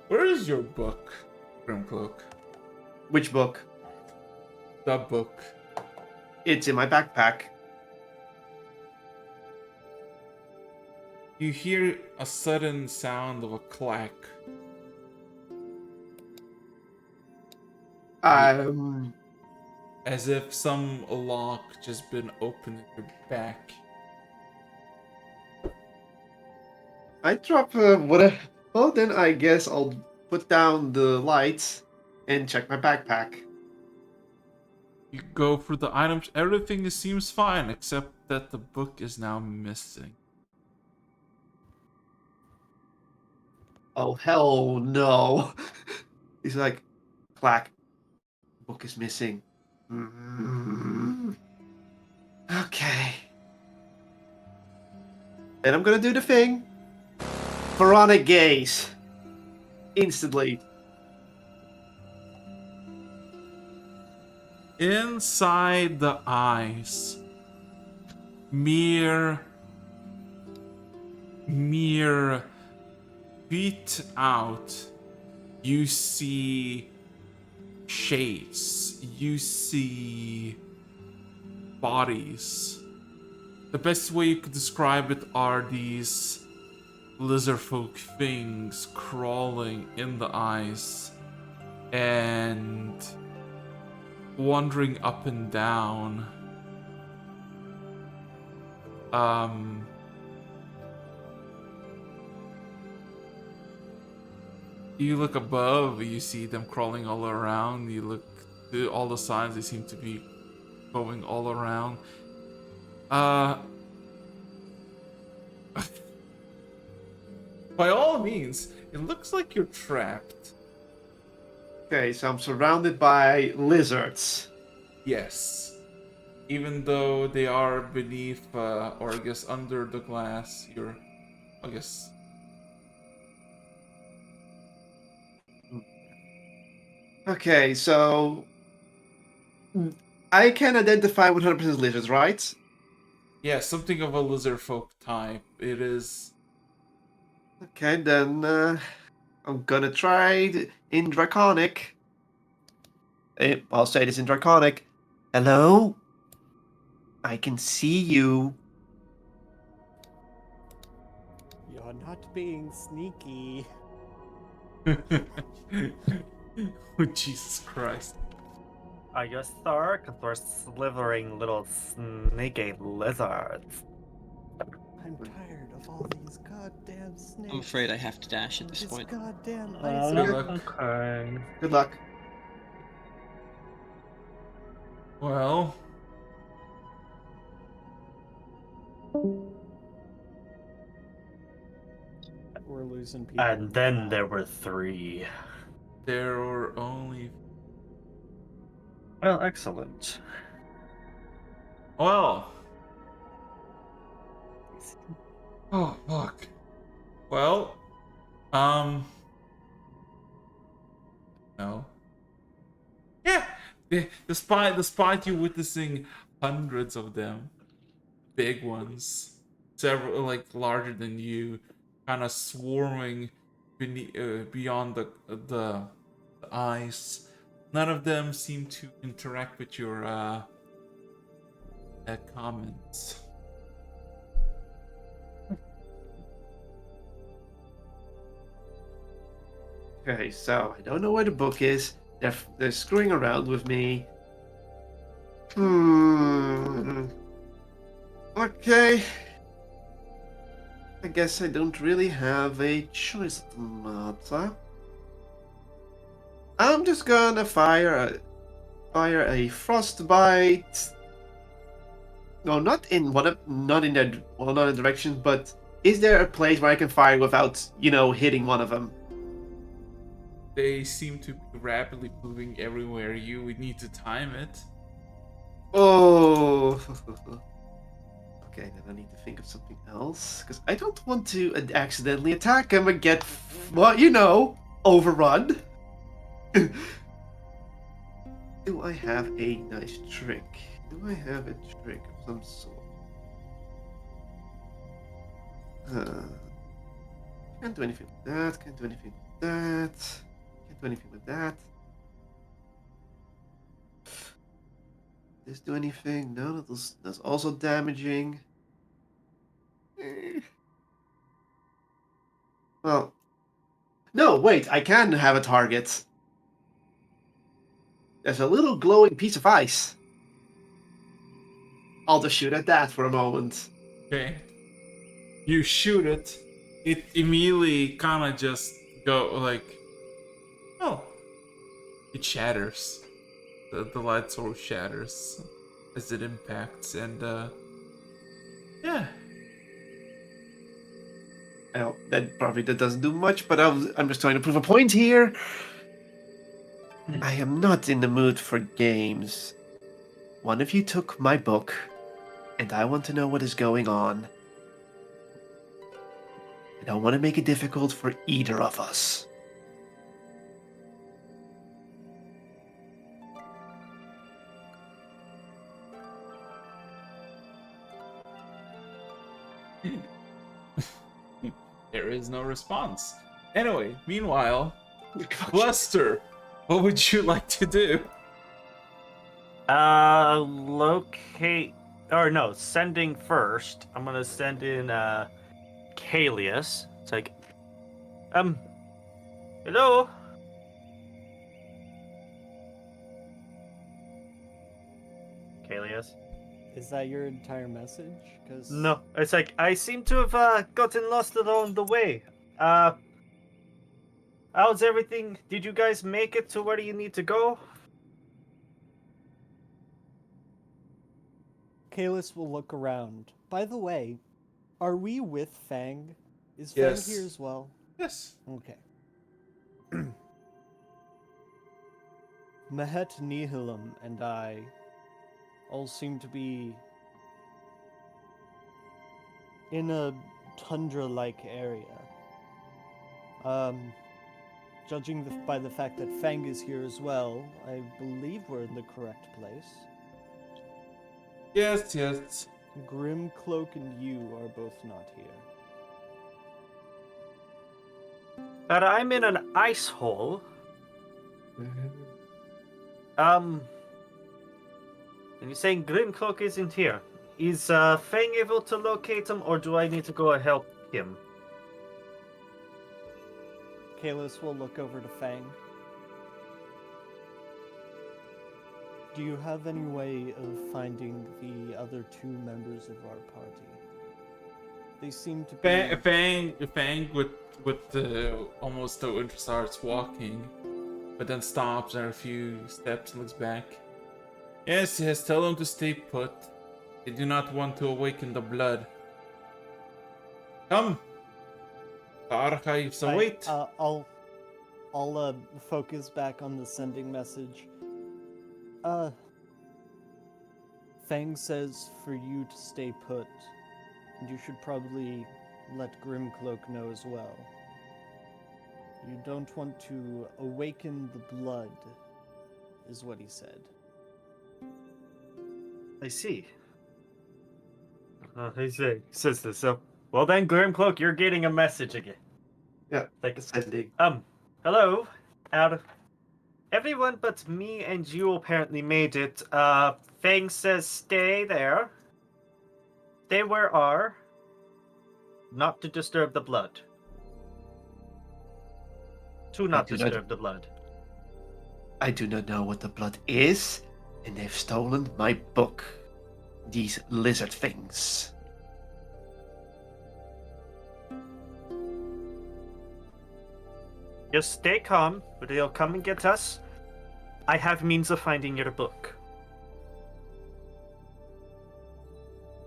Where is your book, Grimcloak? Which book? The book. It's in my backpack. You hear a sudden sound of a clack. As if some lock just been opened in your back. I drop whatever. Well, then I guess I'll put down the lights and check my backpack. You go through the items, everything seems fine, except that the book is now missing. Oh hell no! He's like, clack. Book is missing. Okay. Then I'm gonna do the thing. Piranha gaze. Instantly. Inside the eyes, mere feet out, you see shapes, you see bodies. The best way you could describe it are these lizard folk things crawling in the eyes and wandering up and down. You look above, you see them crawling all around. You look to all the sides, they seem to be going all around. By all means, it looks like you're trapped. Okay, so I'm surrounded by lizards. Yes. Even though they are beneath, or I guess under the glass, you're, I guess. Okay, so I can identify 100% lizards, right? Yeah, something of a lizard folk type. It is. Okay, then I'm gonna try in Draconic. I'll say this in Draconic. Hello? I can see you. You're not being sneaky. Oh, Jesus Christ. Are you sure? Because we're slithering little snaky lizards. I'm tired of all these goddamn snakes. I'm afraid I have to dash at and this this point. goddamn Good ice. luck. Okay. Good luck. Well, We're losing people. And then there were 3. there were only. Well, excellent. Well. Oh, fuck. Well, no. Yeah, despite you witnessing hundreds of them, big ones, several like larger than you, kind of swarming beyond the ice. None of them seem to interact with your comments. Okay, so I don't know where the book is. They're screwing around with me. Okay. I guess I don't really have a choice at the matter. I'm just gonna fire a frostbite. No, not in not in that, well, not in direction, but is there a place where I can fire without, hitting one of them? They seem to be rapidly moving everywhere. You would need to time it. Oh. Okay, then I need to think of something else because I don't want to accidentally attack him and get, overrun. Do I have a nice trick? Do I have a trick of some sort? Can't do anything with that. Can't do anything with that. Can't do anything with that. This do anything? No, that's also damaging. Well, no, wait. I can have a target. There's a little glowing piece of ice. I'll just shoot at that for a moment. Okay. You shoot it. It immediately kind of just go like, oh, it shatters. The light source shatters as it impacts, and yeah. Well, that doesn't do much, but I'm just trying to prove a point here. I am not in the mood for games. One of you took my book, and I want to know what is going on. I don't want to make it difficult for either of us. There is no response. Anyway, meanwhile, Buster, what would you like to do? Locate. Or no, sending first. I'm gonna send in Kalius. It's like, hello? Kalius? Is that your entire message? Because No, it's like, I seem to have gotten lost along the way. How's everything? Did you guys make it to where you need to go? Kalis will look around. By the way, are we with Fang? Is Yes. Fang here as well? Yes. Okay. Mehet Nihilum and I all seem to be in a tundra-like area. Judging by the fact that Fang is here as well, I believe we're in the correct place. Yes, yes. Grimcloak and you are both not here. But I'm in an ice hole. And you're saying Grimcloak isn't here. Is Fang able to locate him, or do I need to go and help him? Kalis will look over to Fang. Do you have any way of finding the other two members of our party? They seem to be... Fang with almost the interest starts walking, but then stops and a few steps and looks back. Yes, tell them to stay put. They do not want to awaken the blood. Come! The archives await. I'll focus back on the sending message. Fang says for you to stay put, and you should probably let Grimcloak know as well. You don't want to awaken the blood, is what he said. I see. He says this. So, well then, Grimcloak, you're getting a message again. Yeah, Like, sending. hello. Out of everyone but me and you apparently made it. Fang says stay there. Stay where are. Not to disturb the blood. To not do not- disturb the blood. I do not know what the blood is, and they've stolen my book. These lizard things. Just stay calm, but they'll come and get us. I have means of finding your book.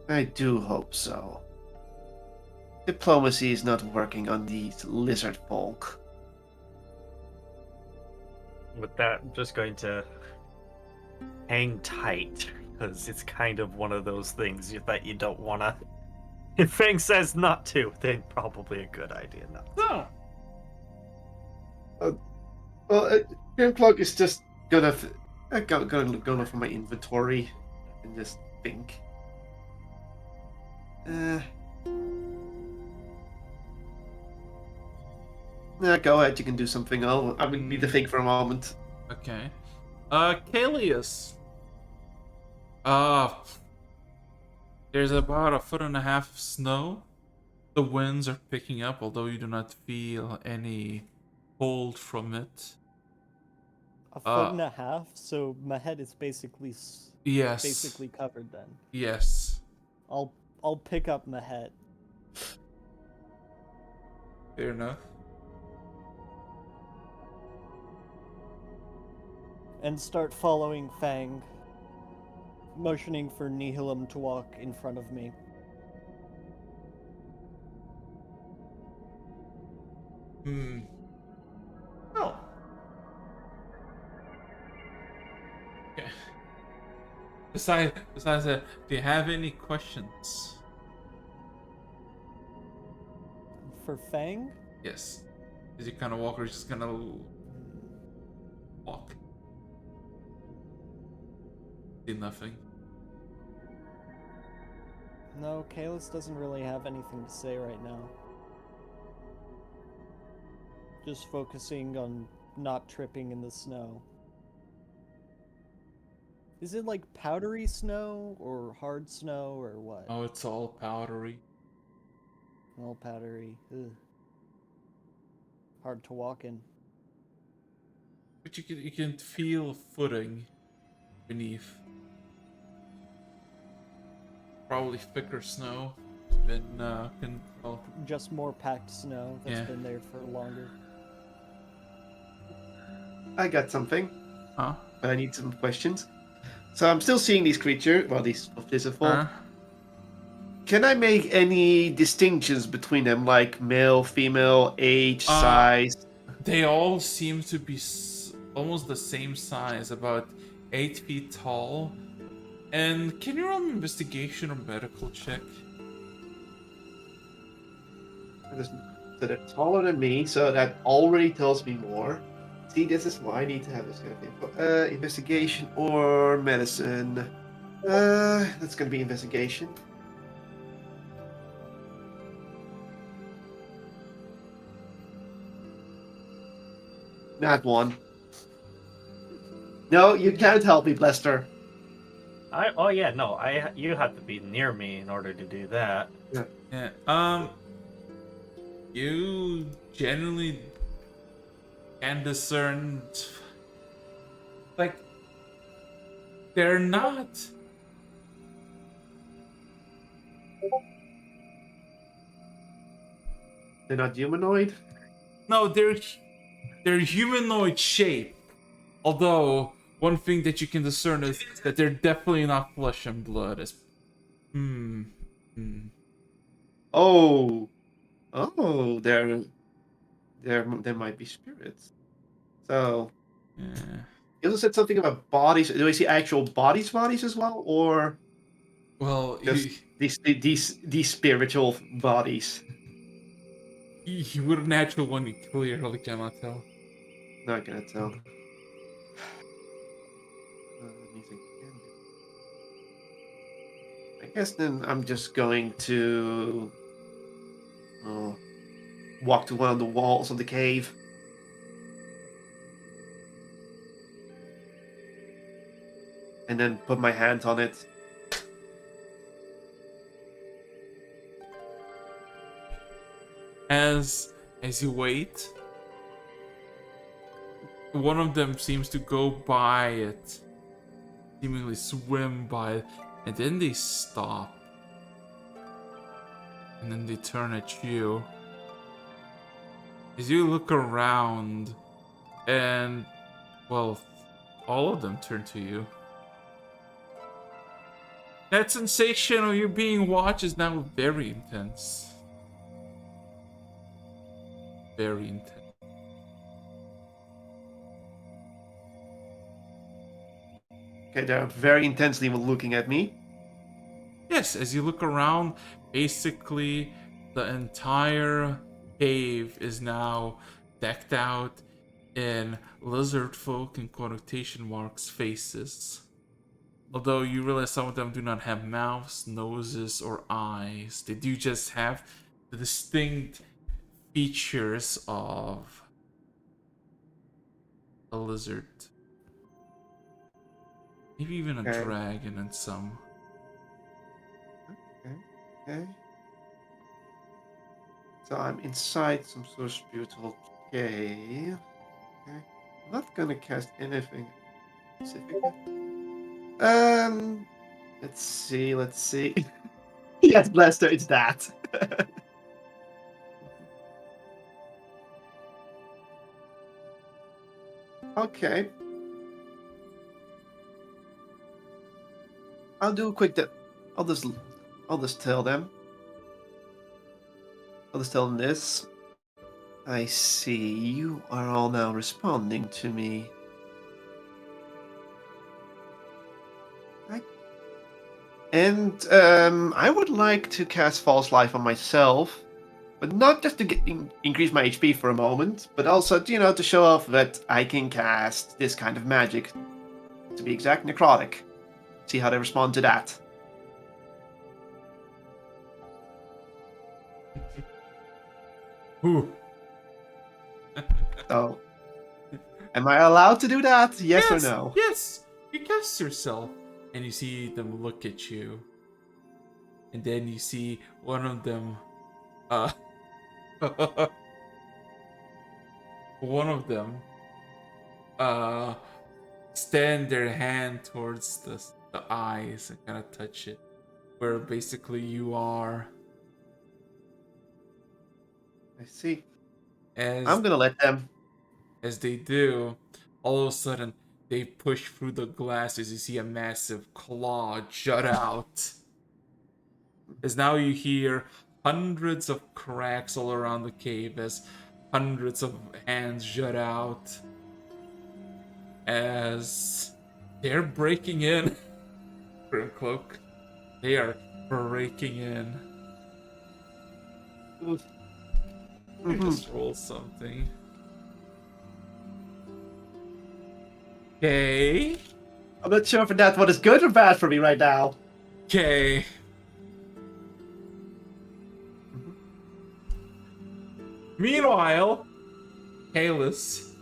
I do hope so. Diplomacy is not working on these lizard folk. With that, I'm just going to hang tight, because it's kind of one of those things that you don't want to... If Fang says not to, then probably a good idea not. No. Well, Grimcloak is just gonna go look for my inventory and just think. Yeah, go ahead. You can do something. I will need to think for a moment. Okay. Kalius. There's about 1.5 feet of snow. The winds are picking up, although you do not feel any cold from it. 1.5 feet, so my head is basically Yes. basically covered then. Yes. I'll pick up my head. Fair enough. And start following Fang, motioning for Nihilum to walk in front of me. Oh. Okay. Besides that, do you have any questions? For Fang? Yes. Is he kind of walk or is he just gonna walk? See nothing. No, Kalis doesn't really have anything to say right now. Just focusing on not tripping in the snow. Is it like powdery snow or hard snow or what? Oh, it's all powdery. All powdery. Ugh. Hard to walk in. But you can feel footing beneath. Probably thicker snow than Just more packed snow that's Yeah. been there for longer. I got something. Huh? But I need some questions. So I'm still seeing these creatures. Well, these of lizard folk. Can I make any distinctions between them, like male, female, age, size? They all seem to be almost the same size, about 8 feet tall. And can you roll an investigation or medical check? So they're taller than me, so that already tells me more. See, this is why I need to have this kind of info. Investigation or medicine? That's gonna be investigation. That one. No, you can't help me, Lester. Oh yeah, no. You have to be near me in order to do that. Yeah. You generally can discern, like, they're not. They're not humanoid. No, they're humanoid shape. Although one thing that you can discern is that they're definitely not flesh and blood. As hmm. Oh, there might be spirits. So Yeah. you also said something about bodies. Do I see actual bodies as well, or Well, just these spiritual bodies? you would a natural one. You clearly cannot tell. Not gonna tell. Means I can do. I guess then I'm just going to walk to one of the walls of the cave. And then put my hand on it. As you wait, one of them seems to go by it, seemingly swim by it, and then they stop. And then they turn at you. As you look around, and, well, all of them turn to you. That sensation of you being watched is now very intense. Very intense. Okay, they're very intensely looking at me. Yes, as you look around, basically the entire cave is now decked out in lizard folk and quotation marks faces. Although you realize some of them do not have mouths, noses, or eyes. They do just have the distinct features of a lizard. Maybe even a Okay. dragon in some. Okay. So I'm inside some sort of spiritual cave. Okay. I'm not gonna cast anything specific. Let's see. Yes, Blaster, it's that. Okay. I'll do a quick I'll just tell them. I'll just tell them this. I see you are all now responding to me. And I would like to cast False Life on myself, but not just to increase my HP for a moment, but also to show off that I can cast this kind of magic. To be exact, necrotic. See how they respond to that. Ooh. So, am I allowed to do that? Yes or no? Yes! You cast yourself, and you see them look at you. And then you see one of them, one of them, extend their hand towards the eyes and kind of touch it. Where basically you are. I see. As I'm gonna let them. As they do, all of a sudden they push through the glass as you see a massive claw jut out. As now you hear hundreds of cracks all around the cave as hundreds of hands jut out. As they're breaking in. Grimcloak. They are breaking in. Let me just roll something. Okay. I'm not sure if that's what is good or bad for me right now. Okay. Meanwhile, Kalis,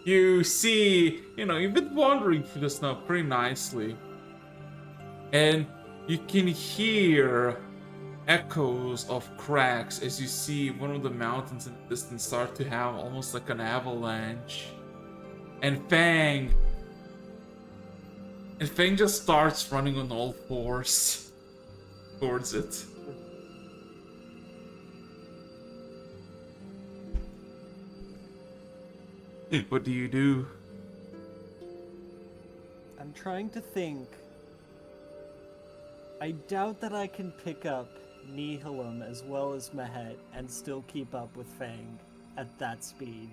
You see, you've been wandering through the snow pretty nicely. And you can hear echoes of cracks as you see one of the mountains in the distance start to have almost like an avalanche. And Fang just starts running on all fours towards it. What do you do? I'm trying to think. I doubt that I can pick up Nihilum as well as Mahet and still keep up with Fang at that speed.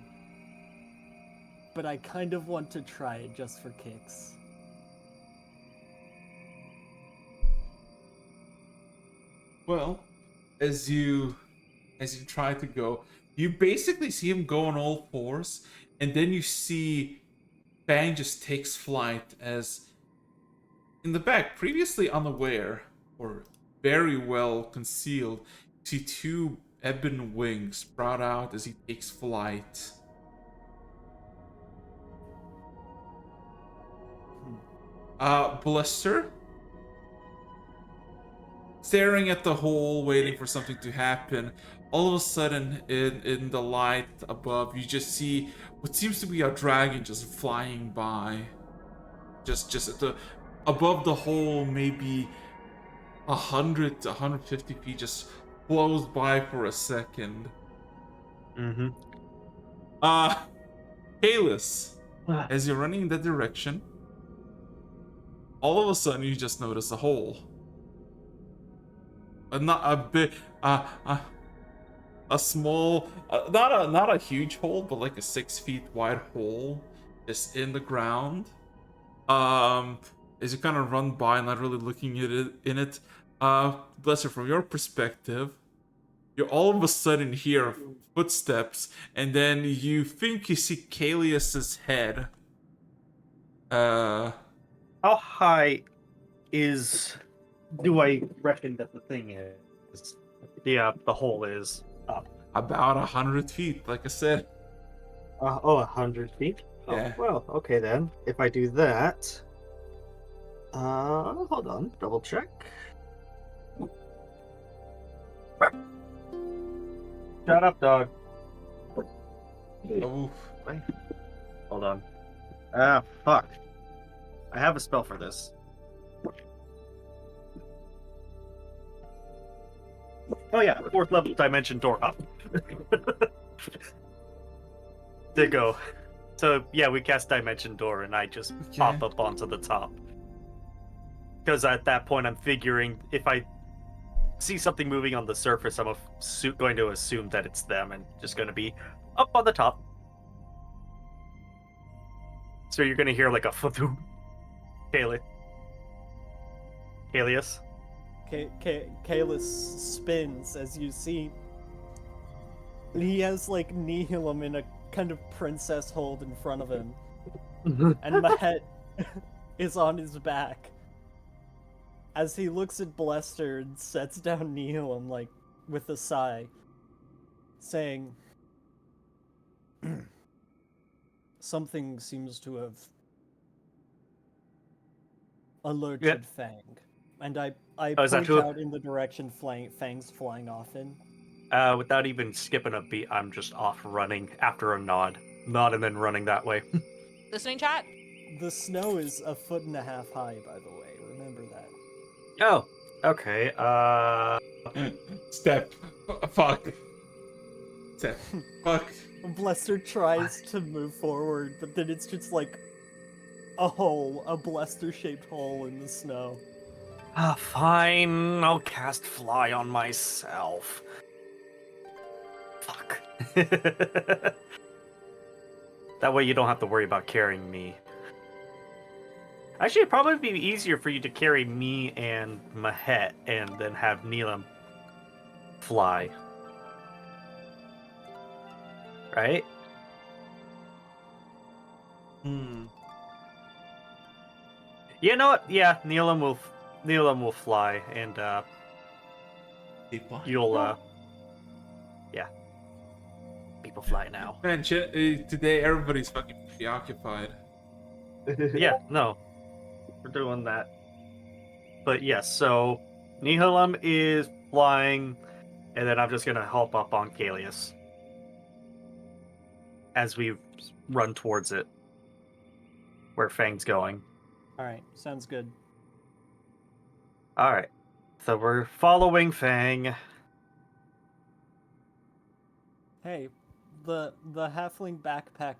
But I kind of want to try it just for kicks. Well, as you try to go, you basically see him go on all fours, and then you see Fang just takes flight as in the back, previously unaware or very well concealed, you see two ebon wings sprout out as he takes flight. Blister, staring at the hole, waiting for something to happen. All of a sudden, in the light above, you just see what seems to be a dragon just flying by. Just at the above the hole, maybe 100 to 150 feet, just flows by for a second. Mm-hmm. Kalis, as you're running in that direction, all of a sudden you just notice a hole. Not a big, a small, not a huge hole, but like a 6 feet wide hole, just in the ground. As you kind of run by, not really looking at it in it. Blesser, from your perspective, you all of a sudden hear footsteps, and then you think you see Kalius's head. How high do I reckon that the thing is? The hole is up. About 100 feet, like I said. 100 feet? Yeah. Oh, well, okay then. If I do that... hold on, double check. Shut up, dog. Oof. Hold on. Fuck. I have a spell for this. Oh yeah, 4th level dimension door up. There you go. So yeah, we cast dimension door and I just pop up onto the top. Because at that point I'm figuring if I see something moving on the surface, I'm going to assume that it's them and just going to be up on the top. So you're going to hear like a fadoom. Kalius. Kalis spins as you see. He has like Nihilum in a kind of princess hold in front of him, and Mahet is on his back. As he looks at Blester and sets down Nihilum like with a sigh, saying, "Something seems to have alerted Fang." And I point out in the direction Fang's flying off in. Without even skipping a beat, I'm just off running after a nod and then running that way. Listening chat? The snow is 1.5 feet high, by the way. Remember that. Oh, okay. Step. Fuck. Step. Fuck. Blester tries to move forward, but then it's just like a Blester-shaped hole in the snow. Fine. I'll cast Fly on myself. Fuck. That way you don't have to worry about carrying me. Actually, it'd probably be easier for you to carry me and Mahet and then have Neelam fly. Right? You know what? Yeah, Neelam will fly, and you'll yeah. People fly now. Man, today everybody's fucking Be occupied. Yeah, no. We're doing that. But yes, so Nihilum is flying, and then I'm just gonna hop up on Kalius as we run towards it, where Fang's going. All right, sounds good. All right, so we're following Fang. Hey, the halfling backpack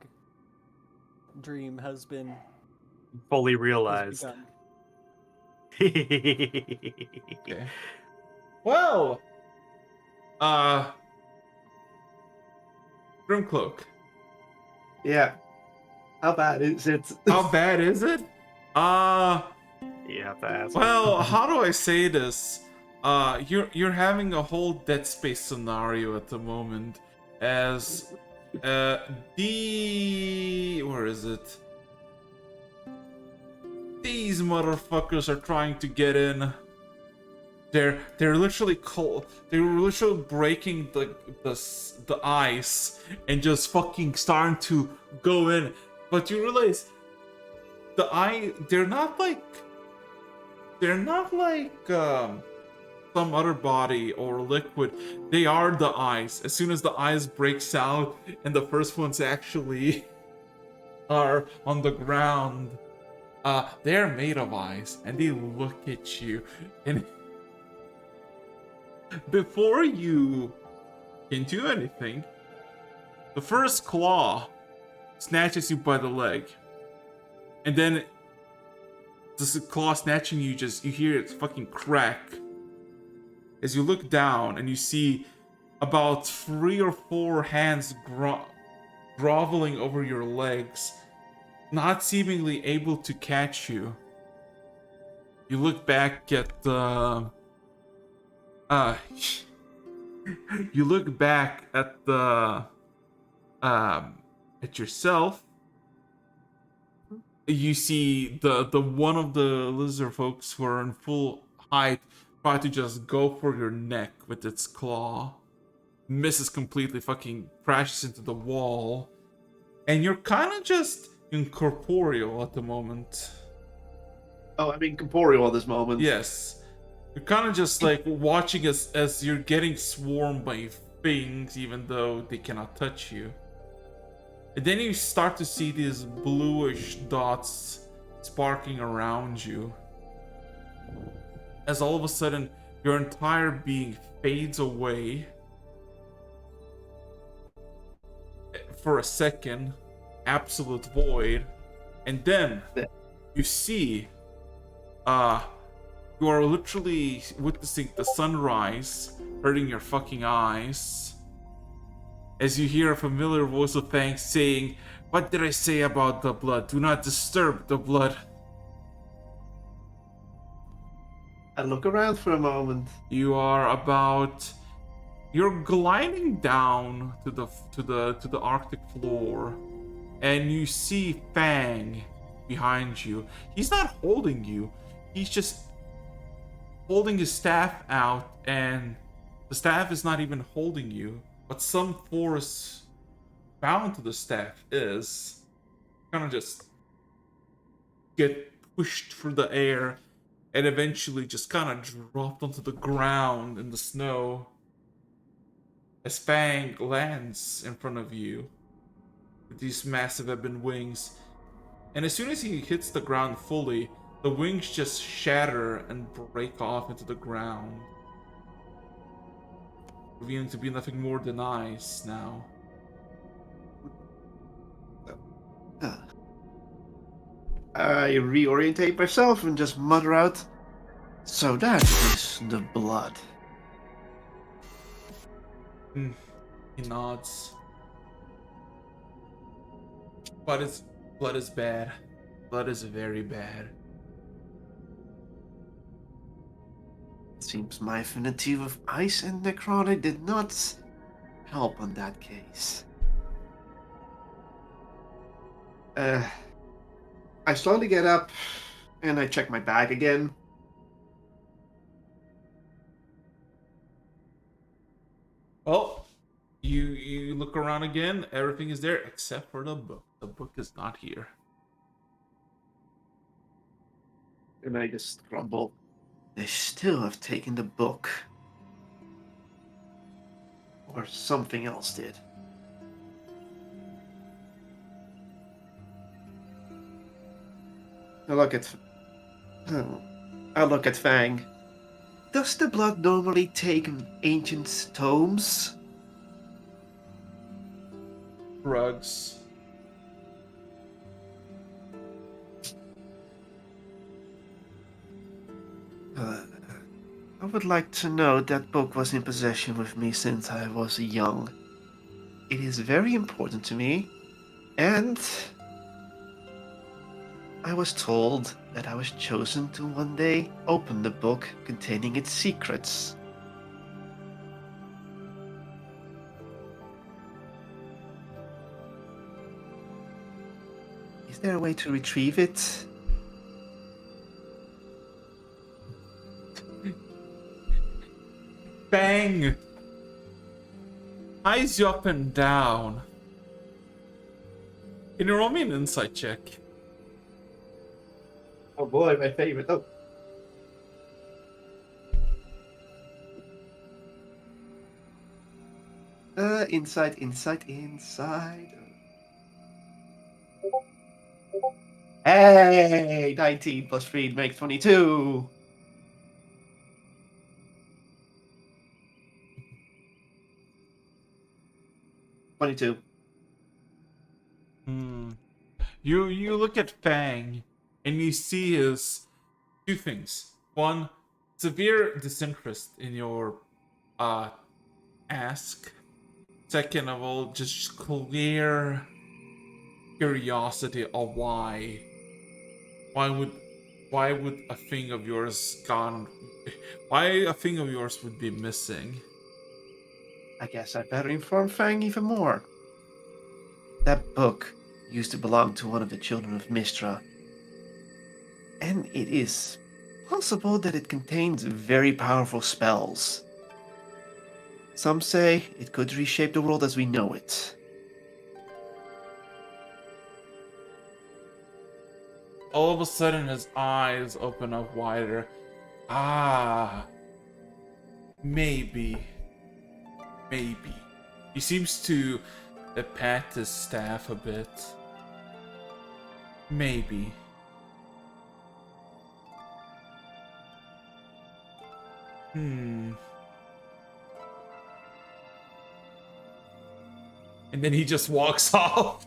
dream has Fully has realized. begun. Okay. Well, Grimcloak. Yeah. How bad is it? How bad is it? Yeah, that's Well, how do I say this? You're having a whole Dead Space scenario at the moment, as where is it? These motherfuckers are trying to get in. They're literally they're literally breaking the ice and just fucking starting to go in. But you realize they're not like some other body or liquid. They are the ice. As soon as the ice breaks out and the first ones actually are on the ground, they're made of ice and they look at you, and before you can do anything, the first claw snatches you by the leg, and then this claw snatching you, you hear it fucking crack as you look down and you see about 3 or 4 hands groveling over your legs, not seemingly able to catch you. You look back at the you look back at the at yourself. You see the one of the lizard folks who are in full height try to just go for your neck with its claw. Misses completely, fucking crashes into the wall. And you're kind of just incorporeal at the moment. Oh, I'm incorporeal at this moment. Yes. You're kind of just like watching as you're getting swarmed by things, even though they cannot touch you. And then you start to see these bluish dots sparking around you. As all of a sudden, your entire being fades away. For a second, absolute void. And then you see, you are literally witnessing the sunrise, hurting your fucking eyes. As you hear a familiar voice of Fang saying, "What did I say about the blood? Do not disturb the blood." I look around for a moment. You're gliding down to the Arctic floor, and you see Fang behind you. He's not holding you. He's just holding his staff out, and the staff is not even holding you, but some force bound to the staff is kind of just get pushed through the air and eventually just kind of dropped onto the ground in the snow as Fang lands in front of you with these massive ebon wings. And as soon as he hits the ground fully, the wings just shatter and break off into the ground, revealing to be nothing more than ice now. I reorientate myself and just mutter out, "So that is the blood." He nods. Blood is bad. Blood is very bad. Seems my affinity with ice and necrotic did not help on that case. I slowly get up and I check my bag again. Well, you look around again. Everything is there except for the book. The book is not here. And I just grumble. They still have taken the book. Or something else did. I look at... I look at Fang. Does the blood normally take ancient tomes? Drugs. I would like to know that book was in possession with me since I was young. It is very important to me, and I was told that I was chosen to one day open the book containing its secrets. Is there a way to retrieve it? Bang! Eyes you up and down. Can you roll me an insight check? Oh boy, my favorite. Oh. Insight. Hey! 19 plus 3 makes 22. You look at Fang, and you see his two things. One, severe disinterest in your ask. Second of all, just clear curiosity of why. Why would a thing of yours gone? Why a thing of yours would be missing? I guess I better inform Fang even more. That book used to belong to one of the children of Mistra. And it is possible that it contains very powerful spells. Some say it could reshape the world as we know it. All of a sudden, his eyes open up wider. Ah, maybe. He seems to pat his staff a bit. Maybe. And then he just walks off.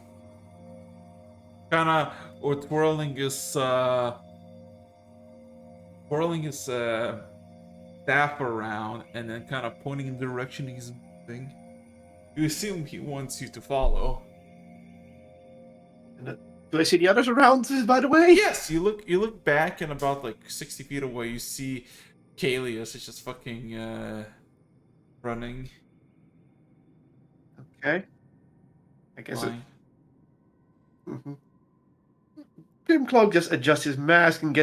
Kinda, or twirling his staff around, and then kind of pointing in the direction he's moving. You assume he wants you to follow. Do I see the others around, by the way? Yes, you look back, and about like 60 feet away, you see Kalius is just fucking running. Okay. I guess it. Flying. Grimcloak just adjusts his mask and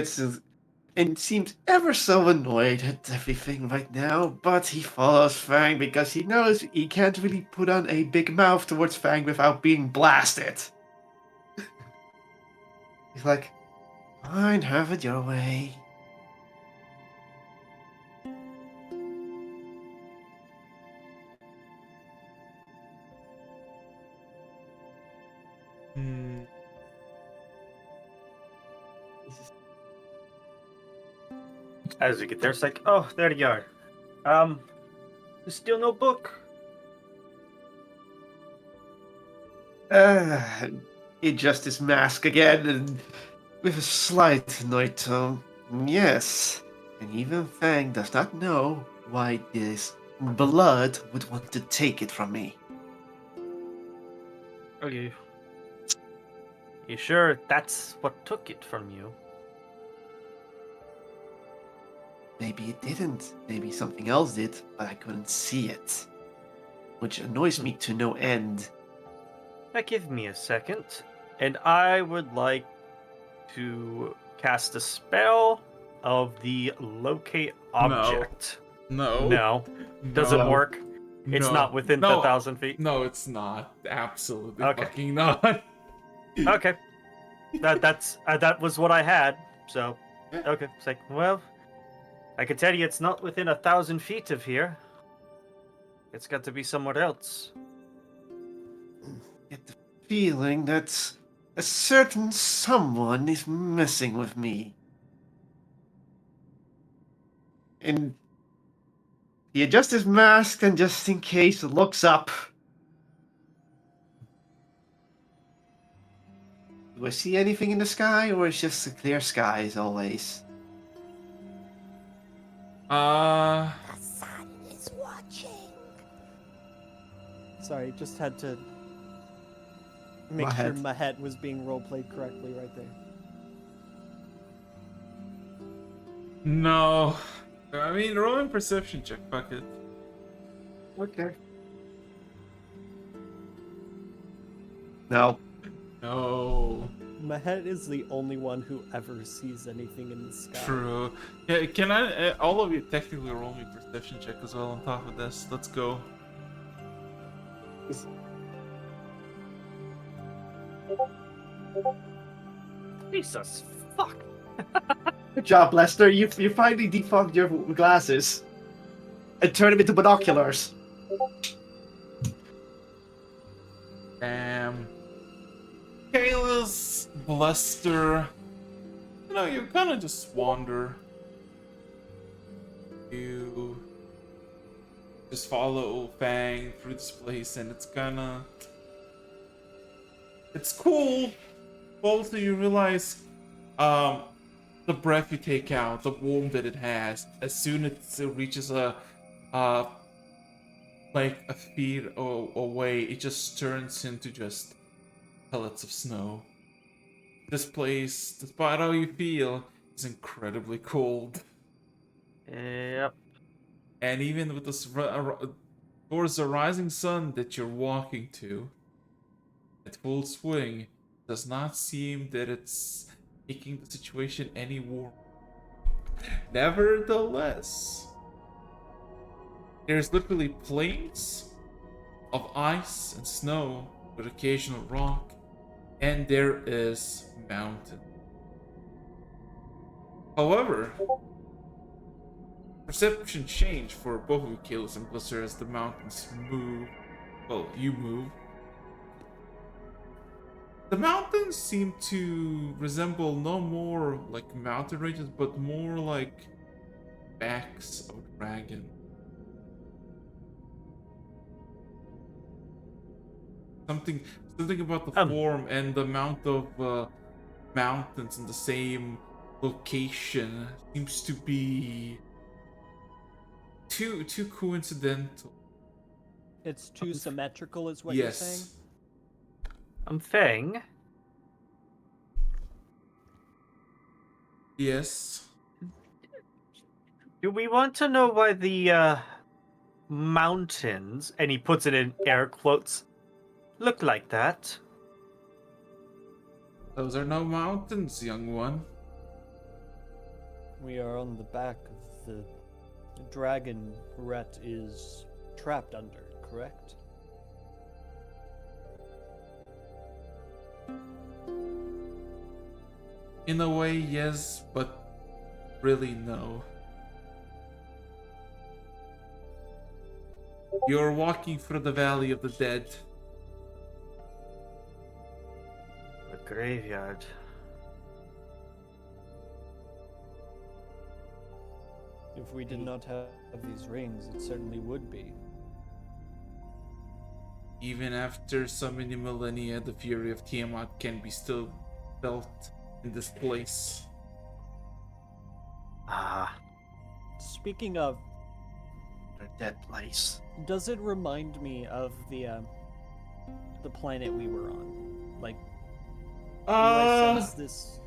and seems ever so annoyed at everything right now, but he follows Fang because he knows he can't really put on a big mouth towards Fang without being blasted. He's like, fine, have it your way. As we get there, it's like, oh, there you are. There's still no book. He adjusts his mask again and with a slight annoyed tone. Yes, and even Fang does not know why this blood would want to take it from me. Are you sure that's what took it from you? Maybe it didn't. Maybe something else did, but I couldn't see it. Which annoys me to no end. Now give me a second, and I would like to cast a spell of the locate object. No. No. Doesn't work. It's No. not within the No. 1,000 feet. No, it's not. Absolutely Okay. fucking not. Okay, that was what I had. So, Yeah. okay, it's like, well, I can tell you it's not within 1,000 feet of here. It's got to be somewhere else. Get the feeling that a certain someone is messing with me. And he adjusts his mask and just in case looks up. Do I see anything in the sky, or is just a clear sky as always? Uh, The sun is watching. Sorry, just had to make Mahet. sure Mahet was being roleplayed correctly right there. no. I mean, rolling perception check. Fuck it. Okay. No. No. Mahet is the only one who ever sees anything in the sky. True. Yeah, can I? All of you technically roll me perception check as well on top of this. Let's go. Jesus fuck. Good job, Lester. You finally defogged your glasses and turned them into binoculars. Damn. Kayla's bluster. You know, you kind of just wander. You just follow Fang through this place, and it's cool. But also, you realize, the breath you take out, the warmth that it has, as soon as it reaches like a feet away, it just turns into just pellets of snow. This place, despite how you feel, is incredibly cold. Yep. And even with this towards the rising sun that you're walking to, at full swing, does not seem that it's making the situation any warmer. Nevertheless, there's literally plains of ice and snow with occasional rock, and there is mountain. However, perception change for both of you, Kalis and Blister, as the mountains move. Well, you move. The mountains seem to resemble no more like mountain ranges, but more like backs of a dragon. Something about the form and the amount of mountains in the same location seems to be too coincidental. It's too symmetrical, is what you're Yes. saying? Fang, Yes. do we want to know why the mountains, and he puts it in air quotes, look like that? Those are no mountains, young one. We are on the back of the dragon Rhett is trapped under, correct? In a way, yes, but really no. You're walking through the Valley of the Dead. The graveyard. If we did not have these rings, it certainly would be. Even after so many millennia, the fury of Tiamat can be still felt in this place. Ah, Speaking of, A dead place. does it remind me of the planet we were on? Like, do I sense this?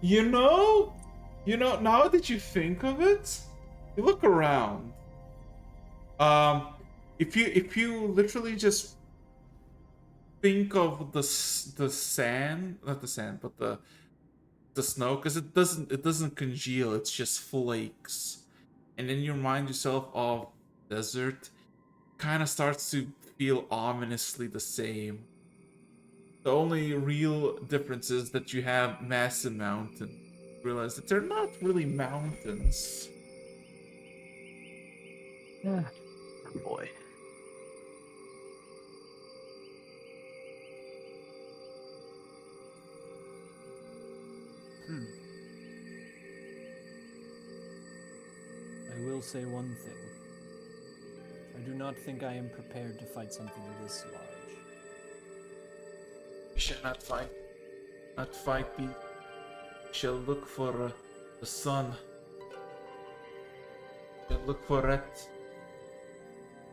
You know, now that you think of it, you look around. If you literally just think of the sand, not the sand, but the snow, because it doesn't congeal, it's just flakes, and then you remind yourself of desert. kind of starts to feel ominously the same. The only real difference is that you have massive mountains. Realize that they're not really mountains. Yeah. Boy. I will say one thing. I do not think I am prepared to fight something this large. We shall not fight. Not fight thee. We shall look for the sun. We shall look for it.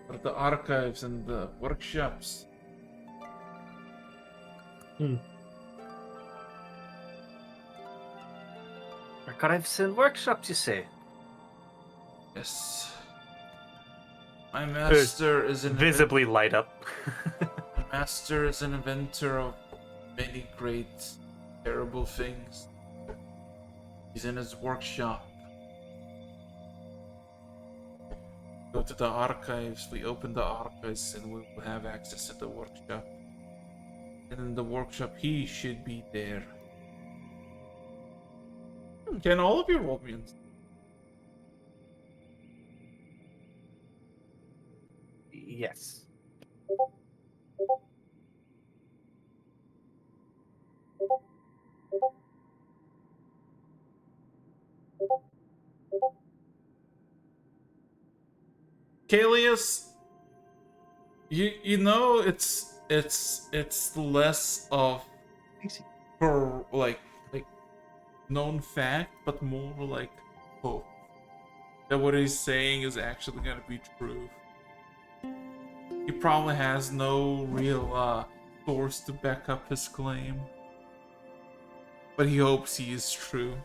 For the archives and the workshops. Archives and workshops, you say? Yes. My master is an Visibly light up. My master is an inventor of many great, terrible things. He's in his workshop. Go to the archives, we open the archives, and we will have access to the workshop. And in the workshop, he should be there. Can all of you roll me in? Yes. Kalius, you know it's less of for like known fact, but more like hope that what he's saying is actually gonna be true. He probably has no real source to back up his claim, but he hopes he is true.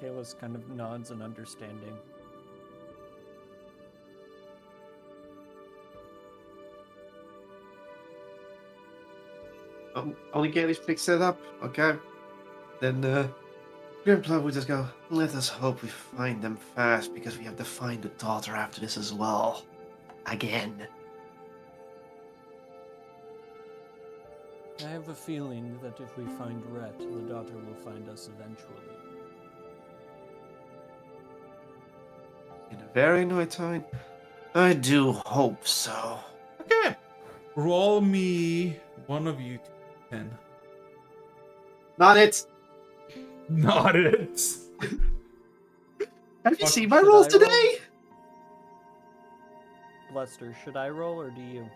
Kalis kind of nods in understanding. Only Gales picks it up. Okay. Then Grimplug would just go, let us hope we find them fast, because we have to find the daughter after this as well. Again. I have a feeling that if we find Rhett, the daughter will find us eventually. In a very no time. I do hope so. Okay, roll me one of you 10. Not it! Not it. Have you Fuck, seen my should rolls I roll? today? Lester, should I roll or do you?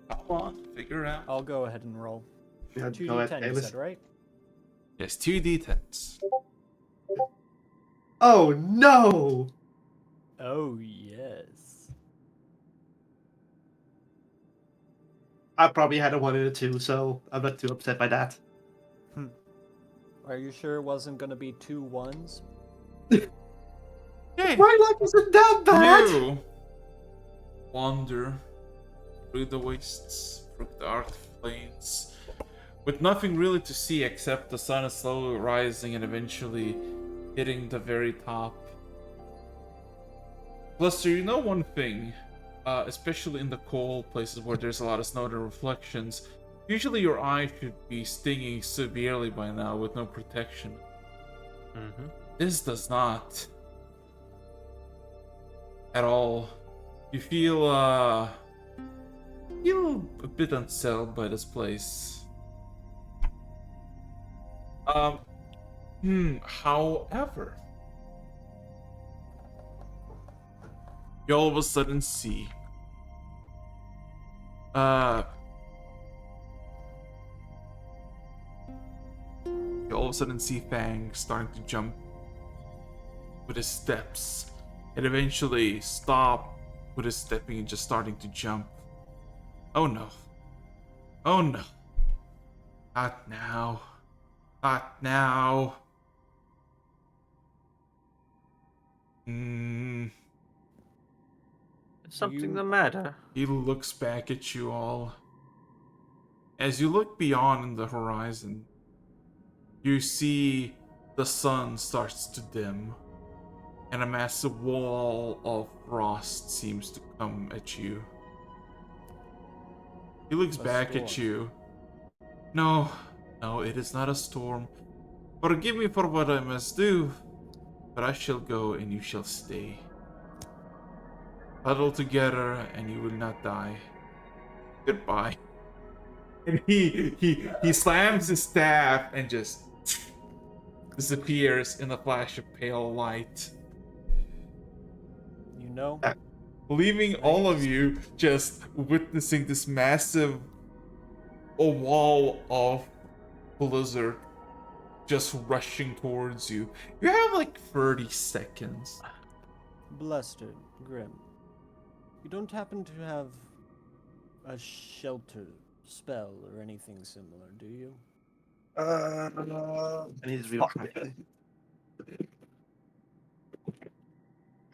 Come on, figure out. I'll go ahead and roll. Yeah, 2d10 you said, right? Yes, 2d10s. Oh no! Oh, yes. I probably had a 1 and a 2, so I'm not too upset by that. Are you sure it wasn't going to be 2 1s? Hey, My luck isn't that bad! you wander through the wastes, through the dark plains, with nothing really to see except the sun is slowly rising and eventually hitting the very top. Lester, you know one thing, especially in the cold places where there's a lot of snow and reflections, usually your eye should be stinging severely by now with no protection. Mm-hmm. This does not. At all. You feel a bit unsettled by this place. However, you all of a sudden see you all of a sudden see Fang starting to jump with his steps and eventually stop with his stepping and just starting to jump. Oh no. Oh no. Not now. Not now. Is something You- the matter? He looks back at you all. As you look beyond the horizon, you see the sun starts to dim, and a massive wall of frost seems to come at you. He looks A back at storm. you. No, no, it is not a storm. Forgive me for what I must do, but I shall go and you shall stay. Huddle together and you will not die. Goodbye. And he slams his staff and just disappears in a flash of pale light, You know, leaving all of you just witnessing this massive wall of blizzard just rushing towards you. You have like 30 seconds. Bluster, Grim. You don't happen to have a shelter spell or anything similar, do you? I need to real quickly.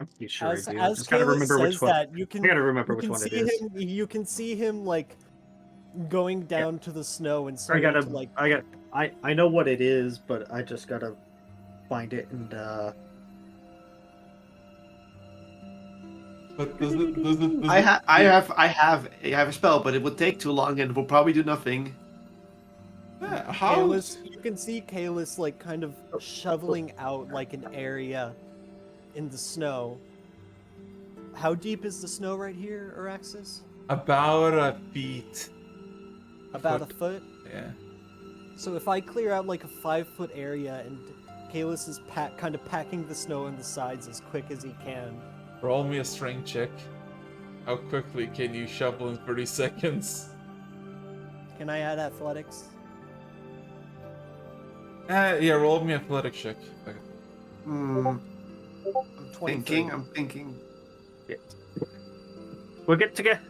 I'm pretty sure As I do. as Just gotta Caleb remember which says one. that, you can I gotta remember you which can one it see is. him. You can see him like going down to the snow and I starting gotta. to like. I know what it is, but I just gotta find it and. But does it I have a spell, but it would take too long and will probably do nothing. yeah, how Kalis, you can see Kalis like kind of shoveling out like an area in the snow. How deep is the snow right here, Araxis? about a feet? About a foot. foot. Yeah. So if I clear out like a 5-foot area and Kalis is kind of packing the snow on the sides as quick as he can. Roll me a strength check. How quickly can you shovel in 30 seconds? Can I add athletics? Yeah, roll me athletic check. Okay. I'm 23. I'm thinking. We'll get together.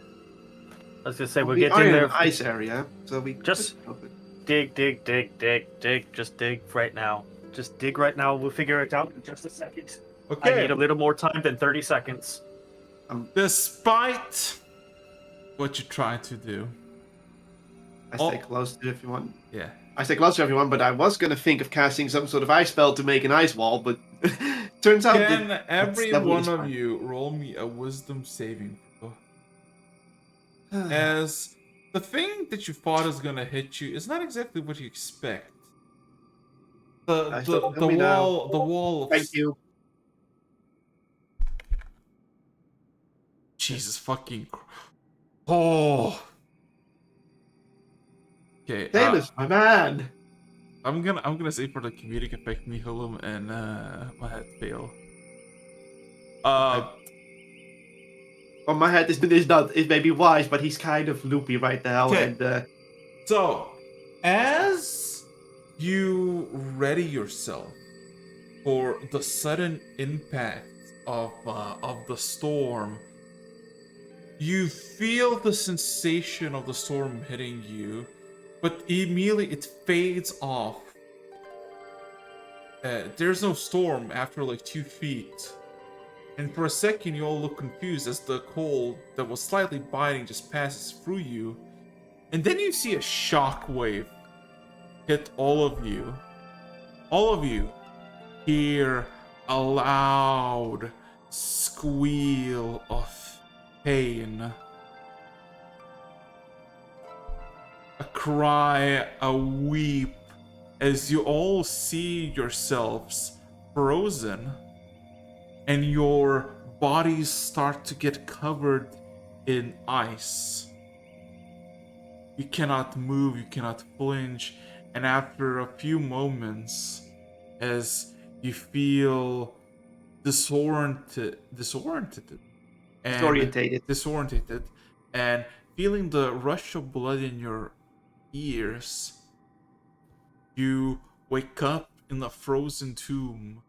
I was gonna say we'll We get are in in there. an ice area, so we Just- could help it. Dig. Just dig right now. Just dig right now. We'll figure it out in just a second. I Okay. need a little more time than 30 seconds. Despite what you try to do, I stay Oh. close to everyone. yeah. I stay close to everyone, but I was gonna think of casting some sort of ice spell to make an ice wall, but turns out Can that every that one is of fine. you roll me a wisdom saving throw? As the thing that you thought is gonna hit you is not exactly what you expect. So tell me now. The wall of Thank you. Jesus fucking oh. Okay, Davis, my man. I'm gonna say for the comedic effect, Nihilum and my head fail. Well, my head is maybe wise, but he's kind of loopy right now, Okay. and So, as you ready yourself for the sudden impact of the storm, you feel the sensation of the storm hitting you, but immediately it fades off. There's no storm after like 2 feet. And for a second, you all look confused as the cold that was slightly biting just passes through you. And then you see a shockwave hit all of you. All of you hear a loud squeal of pain. A cry, a weep, as you all see yourselves frozen and your bodies start to get covered in ice. You cannot move, you cannot flinch, and after a few moments, as you feel disoriented and feeling the rush of blood in your ears, you wake up in a frozen tomb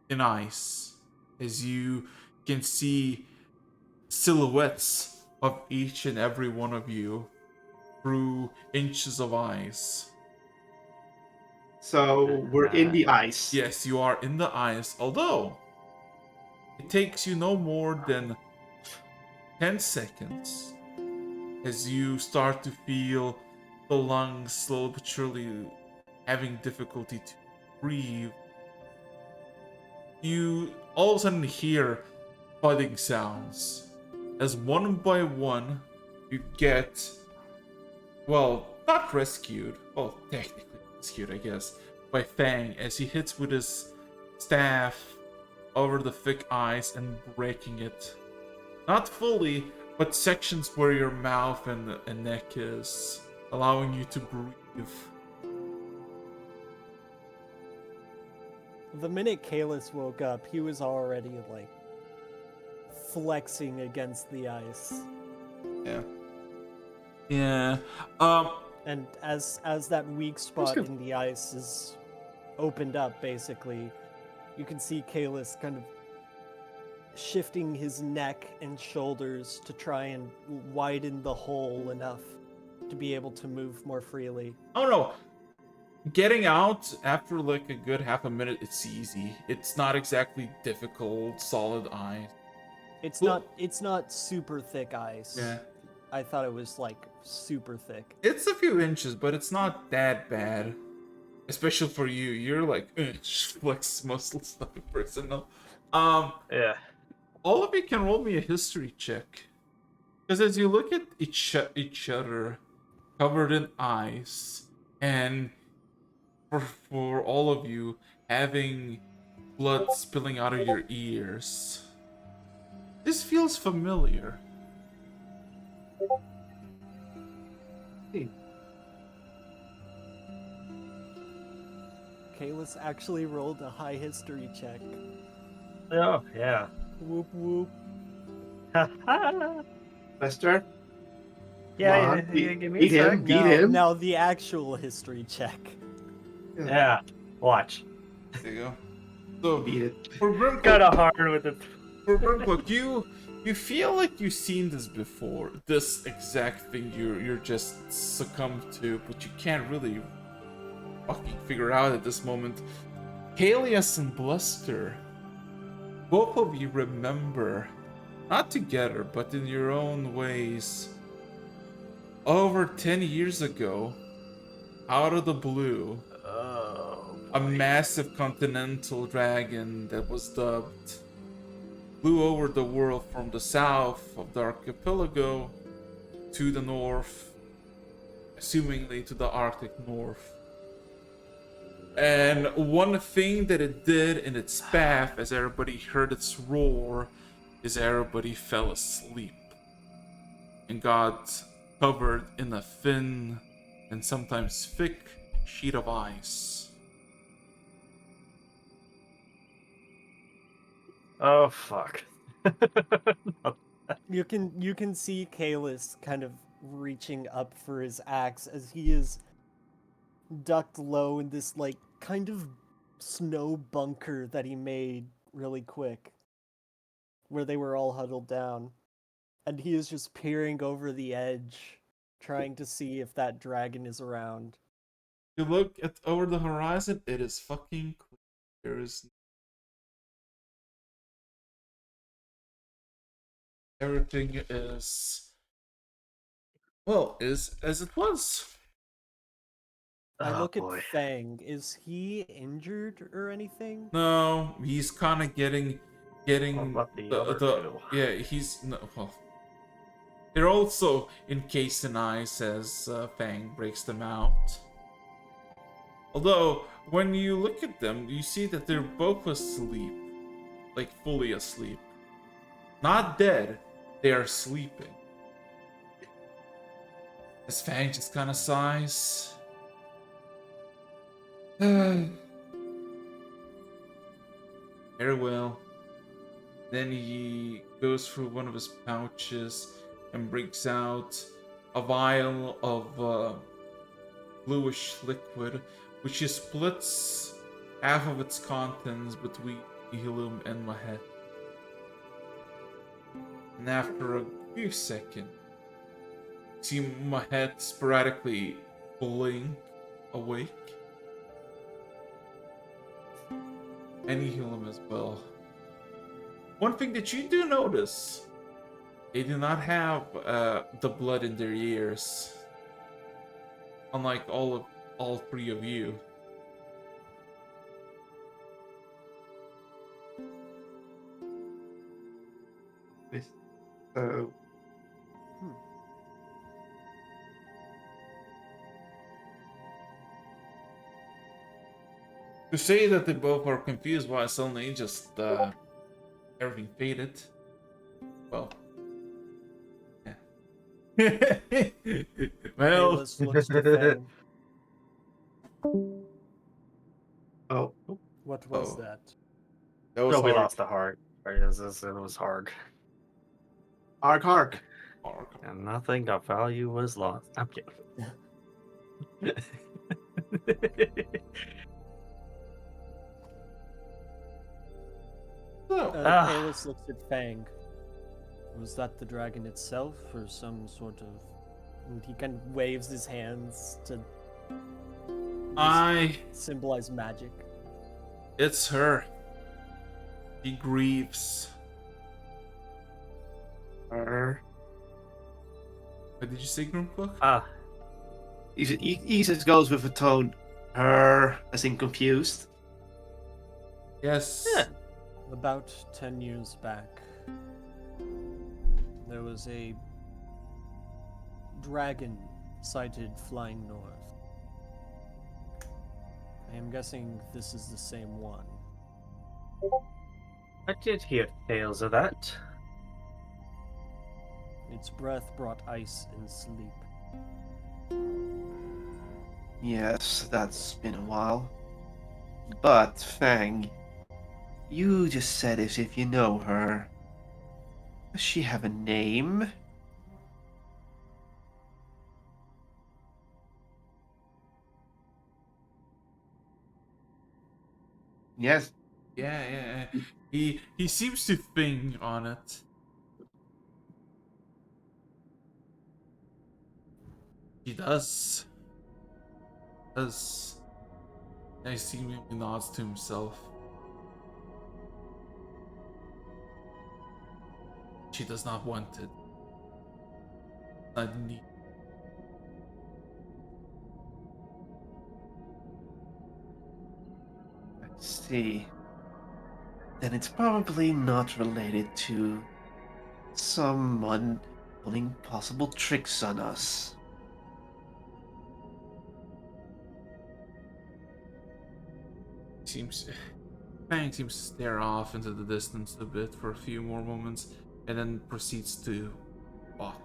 in ice, as you can see silhouettes of each and every one of you through inches of ice. so we're in the ice. Yes, you are in the ice, although It takes you no more than 10 seconds as you start to feel the lungs slowly but surely having difficulty to breathe. You all of a sudden hear thudding sounds as one by one you get, well, not rescued, well, technically rescued, I guess, by Fang as he hits with his staff over the thick ice and breaking it. Not fully, but sections where your mouth and neck is, allowing you to breathe. The minute Kalis woke up, he was already like flexing against the ice. Yeah. Yeah. And as that weak spot good. in the ice is opened up, basically, you can see Kalis kind of shifting his neck and shoulders to try and widen the hole enough to be able to move more freely. Oh no. Getting out after like a good half a minute, it's easy. It's not exactly difficult, solid ice. It's Well- not super thick ice. Yeah. I thought it was like super thick. It's a few inches, but it's not that bad. Especially for you. You're like flex muscle stuff personal. Yeah. All of you can roll me a history check. Because as you look at each other covered in ice, and for all of you having blood spilling out of your ears, this feels familiar. Kalis actually rolled a high history check. Oh, yeah. Whoop whoop. Lester? Yeah, Come on, yeah, give me beat a him, sec. beat him. Now the actual history check. Yeah, watch. There you go. So Beat it. for Grimcock, Kind of hard with it. for Grimcock, you feel like you've seen this before. This exact thing you're just succumbed to, but you can't really fucking figure out at this moment. Kalias and Bluster, both of you remember, not together, but in your own ways, over 10 years ago, out of the blue, Oh, a massive continental dragon that was dubbed flew over the world from the south of the archipelago to the north, assumingly to the Arctic North. And one thing that it did in its path, as everybody heard its roar, is everybody fell asleep and got covered in a thin and sometimes thick sheet of ice. oh fuck. You can see Kalis kind of reaching up for his axe as he is ducked low in this like kind of snow bunker that he made really quick, where they were all huddled down, and he is just peering over the edge, trying to see if that dragon is around. You look at over the horizon, it is fucking clear. There is everything is, well, is as it was. I Oh, look boy. at Fang. Is he injured or anything? No, he's kind of getting What about the other two? yeah, he's no, well, they're also encased in ice as Fang breaks them out. Although when you look at them, you see that they're both asleep, like fully asleep, not dead. They are sleeping. As Fang just kind of sighs. Very well. Then he goes through one of his pouches and brings out a vial of bluish liquid, which he splits half of its contents between Nihilum and Mahet. And after a few seconds, you see Mahet sporadically blink awake. And Nihilum as well. one thing that you do notice, they do not have the blood in their ears, unlike all three of you. So, To say that they both are confused why suddenly just everything faded. Well, yeah. Well, Kalis looks to Fang. oh, What was Oh. that? that was No, we hard. lost the heart. Right, it was hard. arc, arc. And nothing of value was lost. I'm kidding. So, Ah. Kalis looks at Fang. Was that the dragon itself, or some sort of? And he kind of waves his hands to symbolize magic. it's her. He grieves. Her. What did you say, Groomcook? Ah, He just goes with a tone. Her, as in confused. Yes. Yeah. About 10 years back, there was a dragon sighted flying north. I am guessing this is the same one. I did hear tales of that. Its breath brought ice and sleep. Yes, that's been a while. But, Fang, you just said as if you know her. Does she have a name? Yes. Yeah. He seems to think on it. He does. Does. I see him, he nods to himself. She does not want it. Not need. Let's see. Then it's probably not related to someone pulling possible tricks on us. Fang seems to stare off into the distance a bit for a few more moments, and then proceeds to walk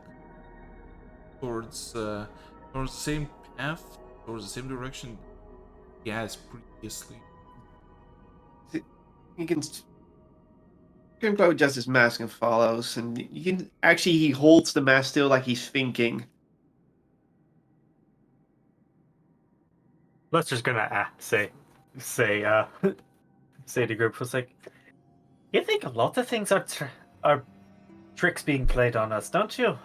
towards towards the same path, towards the same direction he has previously. You can go adjust his mask and follows, and you can actually he holds the mask still like he's thinking. Lester's gonna say say to group was like, you think a lot of things are tricks being played on us, don't you?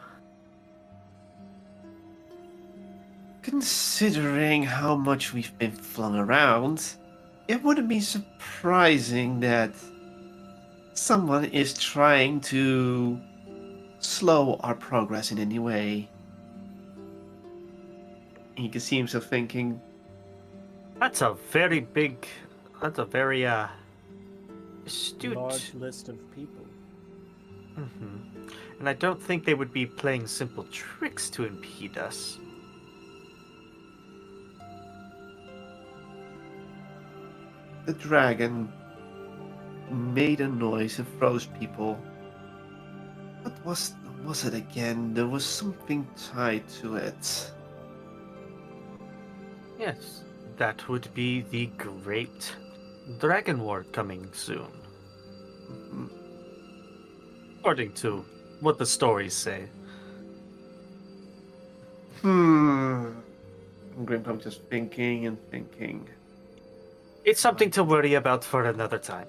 Considering how much we've been flung around, it wouldn't be surprising that someone is trying to slow our progress in any way. He can see himself thinking, That's a very astute. Large list of people. And I don't think they would be playing simple tricks to impede us. the dragon made a noise and froze people. What was it again? There was something tied to it. Yes, that would be the Great Dragon War coming soon. Mhm. According to what the stories say. Grimcock just thinking and thinking. It's something to worry about for another time.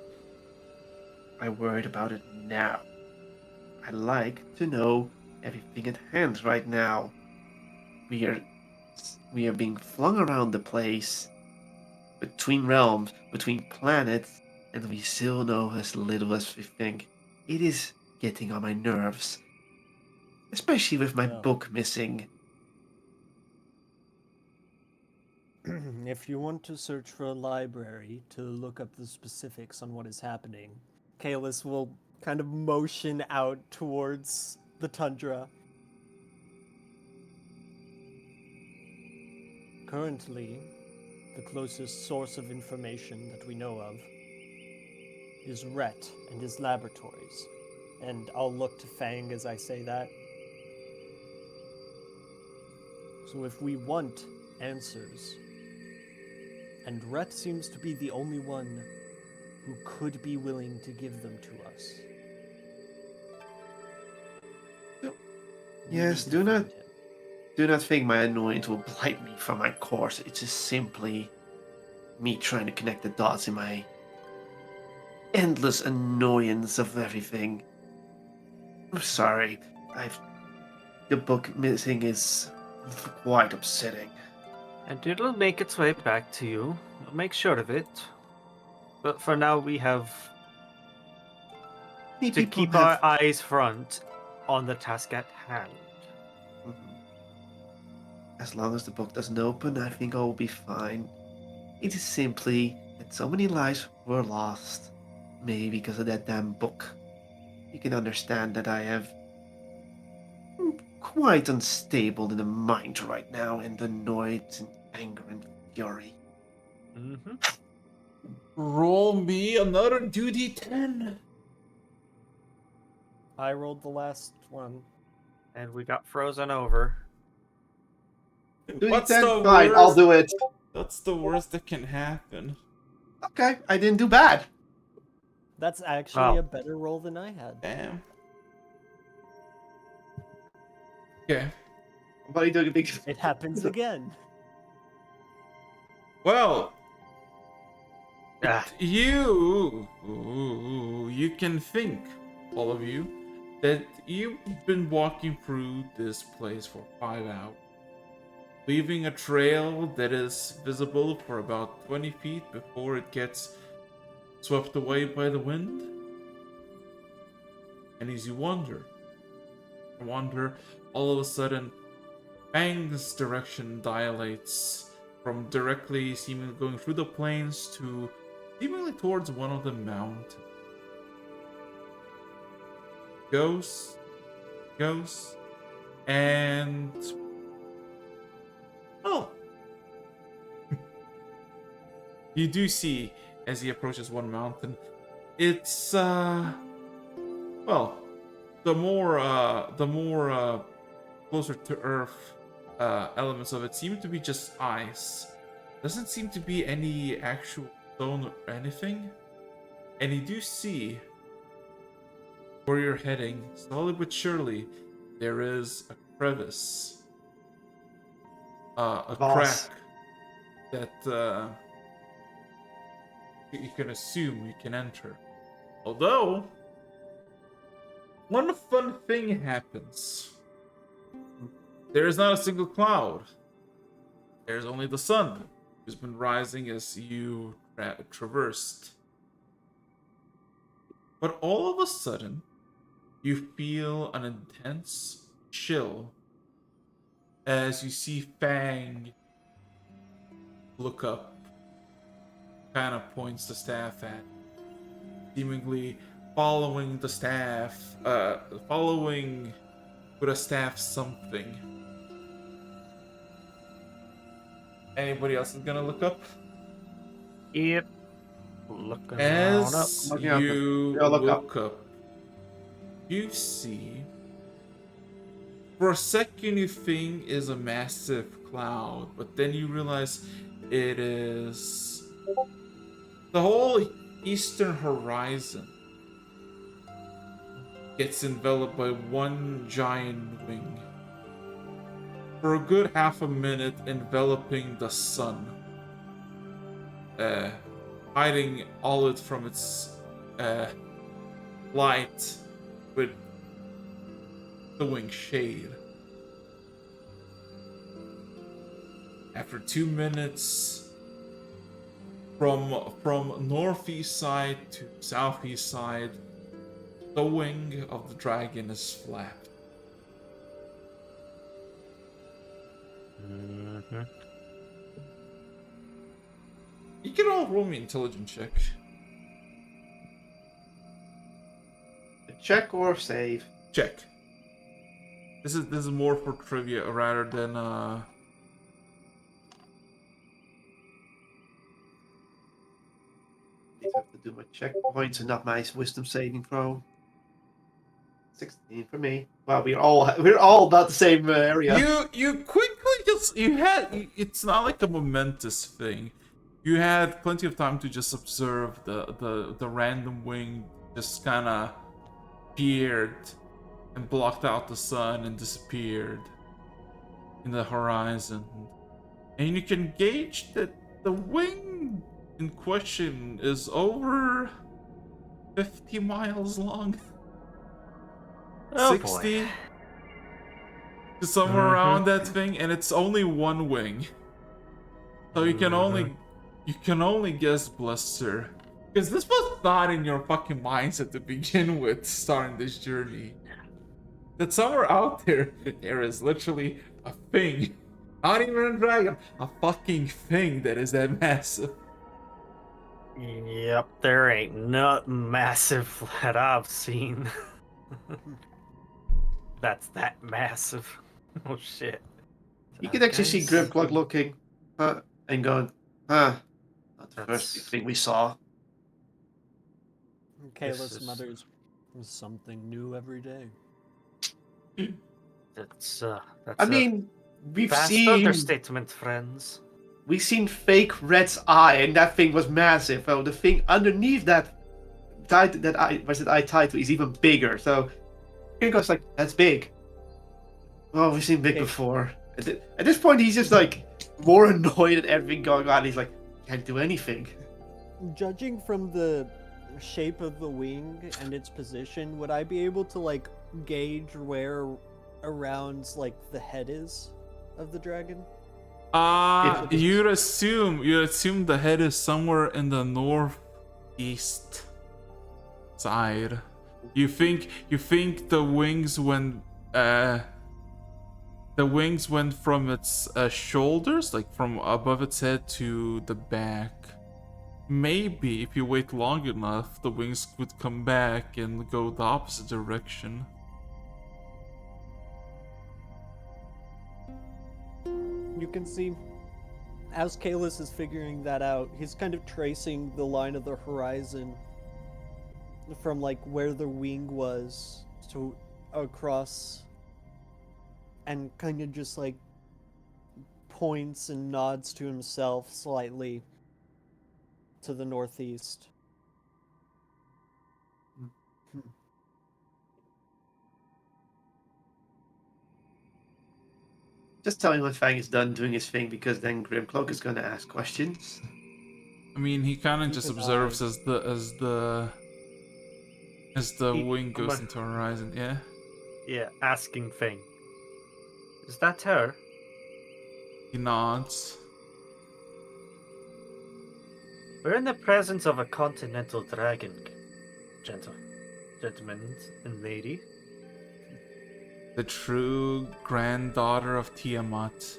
I worried about it now. I like to know everything at hand right now. We are being flung around the place, between realms, between planets, and we still know as little as we think. it is getting on my nerves. Especially with my Yeah. book missing. If you want to search for a library to look up the specifics on what is happening, Kalis will kind of motion out towards the tundra. Currently, the closest source of information that we know of is Rhett and his laboratories. And I'll look to Fang as I say that. So if we want answers, and Rhett seems to be the only one who could be willing to give them to us. we Yes, need to find him. do not think my annoyance will blight me from my course. It's just simply me trying to connect the dots in my endless annoyance of everything. I'm sorry. The book missing is quite upsetting. And it'll make its way back to you. I'll make sure of it. But for now, we have Many to people keep have- our eyes front on the task at hand. Mhm. As long as the book doesn't open, I think I will be fine. It is simply that so many lives were lost. Maybe because of that damn book. You can understand that I have quite unstable in the mind right now and annoyed and anger and fury. Mm-hmm. Roll me another duty 10. I rolled the last one. And we got frozen over. What's 10? the Fine, worst? I'll do it. That's the worst that can happen. Okay, I didn't do bad. That's actually Oh. a better roll than I had. Damn. Okay. I'm only doing a big. It happens again. Well, Ah, you can think, all of you, that you've been walking through this place for 5 hours, leaving a trail that is visible for about 20 feet before it gets swept away by the wind. And as you wander, all of a sudden, Fang's direction dilates from directly seemingly going through the plains to seemingly towards one of the mountains. Goes, and oh, you do see as he approaches one mountain, it's well, the more closer to Earth elements of it seem to be just ice. Doesn't seem to be any actual stone or anything. And you do see where you're heading, slowly but surely, there is a crevice, a Boss. crack that you can assume you can enter. Although, one fun thing happens. There is not a single cloud. There's only the sun, who's been rising as you traversed. But all of a sudden, you feel an intense chill as you see Fang look up, kind of points the staff at, seemingly following the staff, following with a staff something. Anybody else is gonna look up? yep. Looking on up. As Looking up. you Yeah, look look up, you see, for a second you think is a massive cloud, but then you realize it is the whole eastern horizon gets enveloped by one giant wing. For a good half a minute, enveloping the sun, hiding all it from its light with the wing shade. After 2 minutes, from northeast side to southeast side, The wing of the dragon is flapped. Mm-hmm. You can all roll me intelligence check. Check or save? Check. This is more for trivia rather than I have to do my checkpoints and not my wisdom saving throw. 16 for me. Wow, we're all about the same area. You quickly just it's not like a momentous thing. You had plenty of time to just observe the random wing just kind of appeared and blocked out the sun and disappeared in the horizon. And you can gauge that the wing in question is over 50 miles long. Oh 60 boy. to somewhere around that thing, and it's only one wing. So you can only guess, Blister. Because this was not in your fucking mindset to begin with, starting this journey. That somewhere out there, there is literally a thing. Not even a dragon, a fucking thing that is that massive. Yep, there ain't nothing massive that I've seen. That's that massive. Oh shit. You can actually see Guys, Grimclock looking and going, not the first big That's- thing we saw. Kalis is- mutters, "There's something new every day." That's I mean, we've vast seen understatement, friends. fake Red's eye, and that thing was massive. Oh, the thing underneath that eye title is even bigger. So Grimclock's like, that's big. Oh, we've seen big Okay. before. At this point, he's just like more annoyed at everything going on. He's like, can't do anything. Judging from the shape of the wing and its position, would I be able to like gauge where around like the head is of the dragon? You'd assume the head is somewhere in the northeast side. You think the wings went from its shoulders, like from above its head to the back. Maybe if you wait long enough, the wings could come back and go the opposite direction. You can see, as Kalis is figuring that out, he's kind of tracing the line of the horizon from like where the wing was to across, and kind of just like points and nods to himself slightly to the northeast. Just tell me when Fang is done doing his thing, because then Grimcloak is going to ask questions. I mean, he kind of just Keep an observes eye. as the He- wing goes but- into horizon. Yeah. Yeah, asking thing. Is that her? He nods. We're in the presence of a continental dragon, gentlemen and lady. The true granddaughter of Tiamat.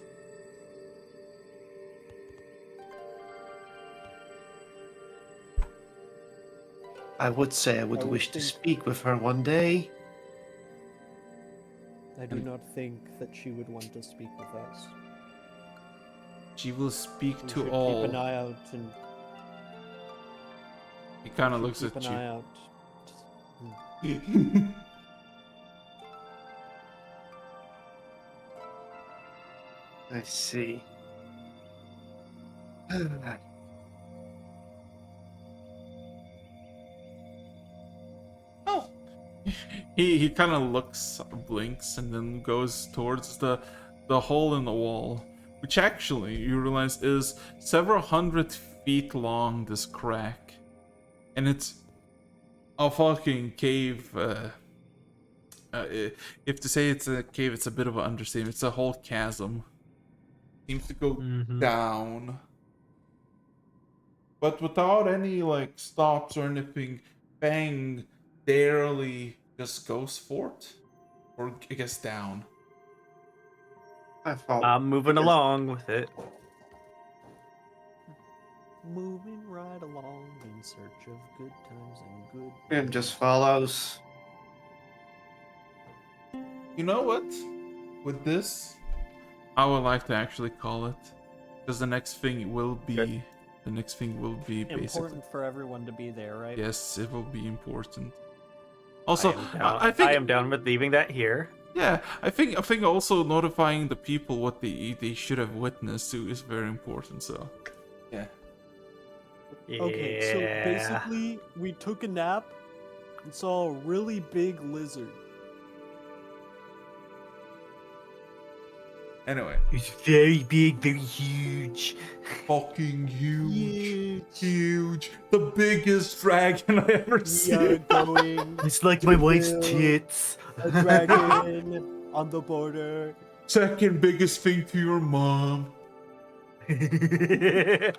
I would say I would I would wish to think- speak with her one day. I do not think that she would want to speak with us. She will speak We to should all. keep an eye out and He kind of should looks keep at an you. eye out. I see. Oh. He kind of looks, blinks, and then goes towards the hole in the wall, which actually you realize is several hundred feet long. This crack, and it's a fucking cave. If to say it's a cave, it's a bit of an understatement. It's a whole chasm. Seems to go down, but without any like stops or anything. Fang barely just goes forth, or I guess down. I follow. I'm moving Yes. along with it. Moving right along in search of good times and good. Grim just follows. You know what? With this, I would like to actually call it, because the next thing will be Good. basically. Important for everyone to be there, right? Yes, it will be important. Also, I I think am down with leaving that here. yeah, I think also notifying the people what they should have witnessed too is very important. So yeah. Okay, so basically, we took a nap and saw a really big lizard. Anyway, It's very big, very huge. fucking huge, the biggest dragon I ever We are seen. going It's like to my wife's build tits. a dragon on the border. Second biggest thing to your mom. And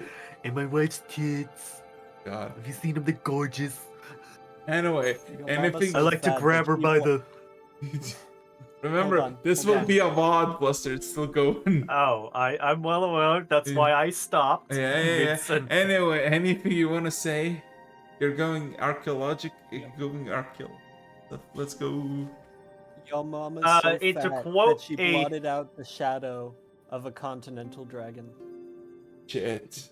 my wife's tits. God. Have you seen them? They're gorgeous. Anyway, Your anything. mama's I so like to fat grab that her she by wa- the. Remember, on, this hold will on. be a mod, Buster. It's still going. Oh, I'm well aware. That's why I stopped. Yeah. Mid-sentence. Anyway, anything you want to say? You're going archaeologic. Let's go. Your mama's so to fat quote that she a- blotted out the shadow of a continental dragon. Shit.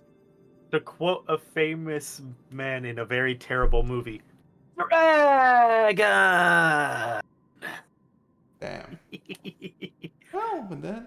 To quote a famous man in a very terrible movie, Dragon. Damn. Well, and then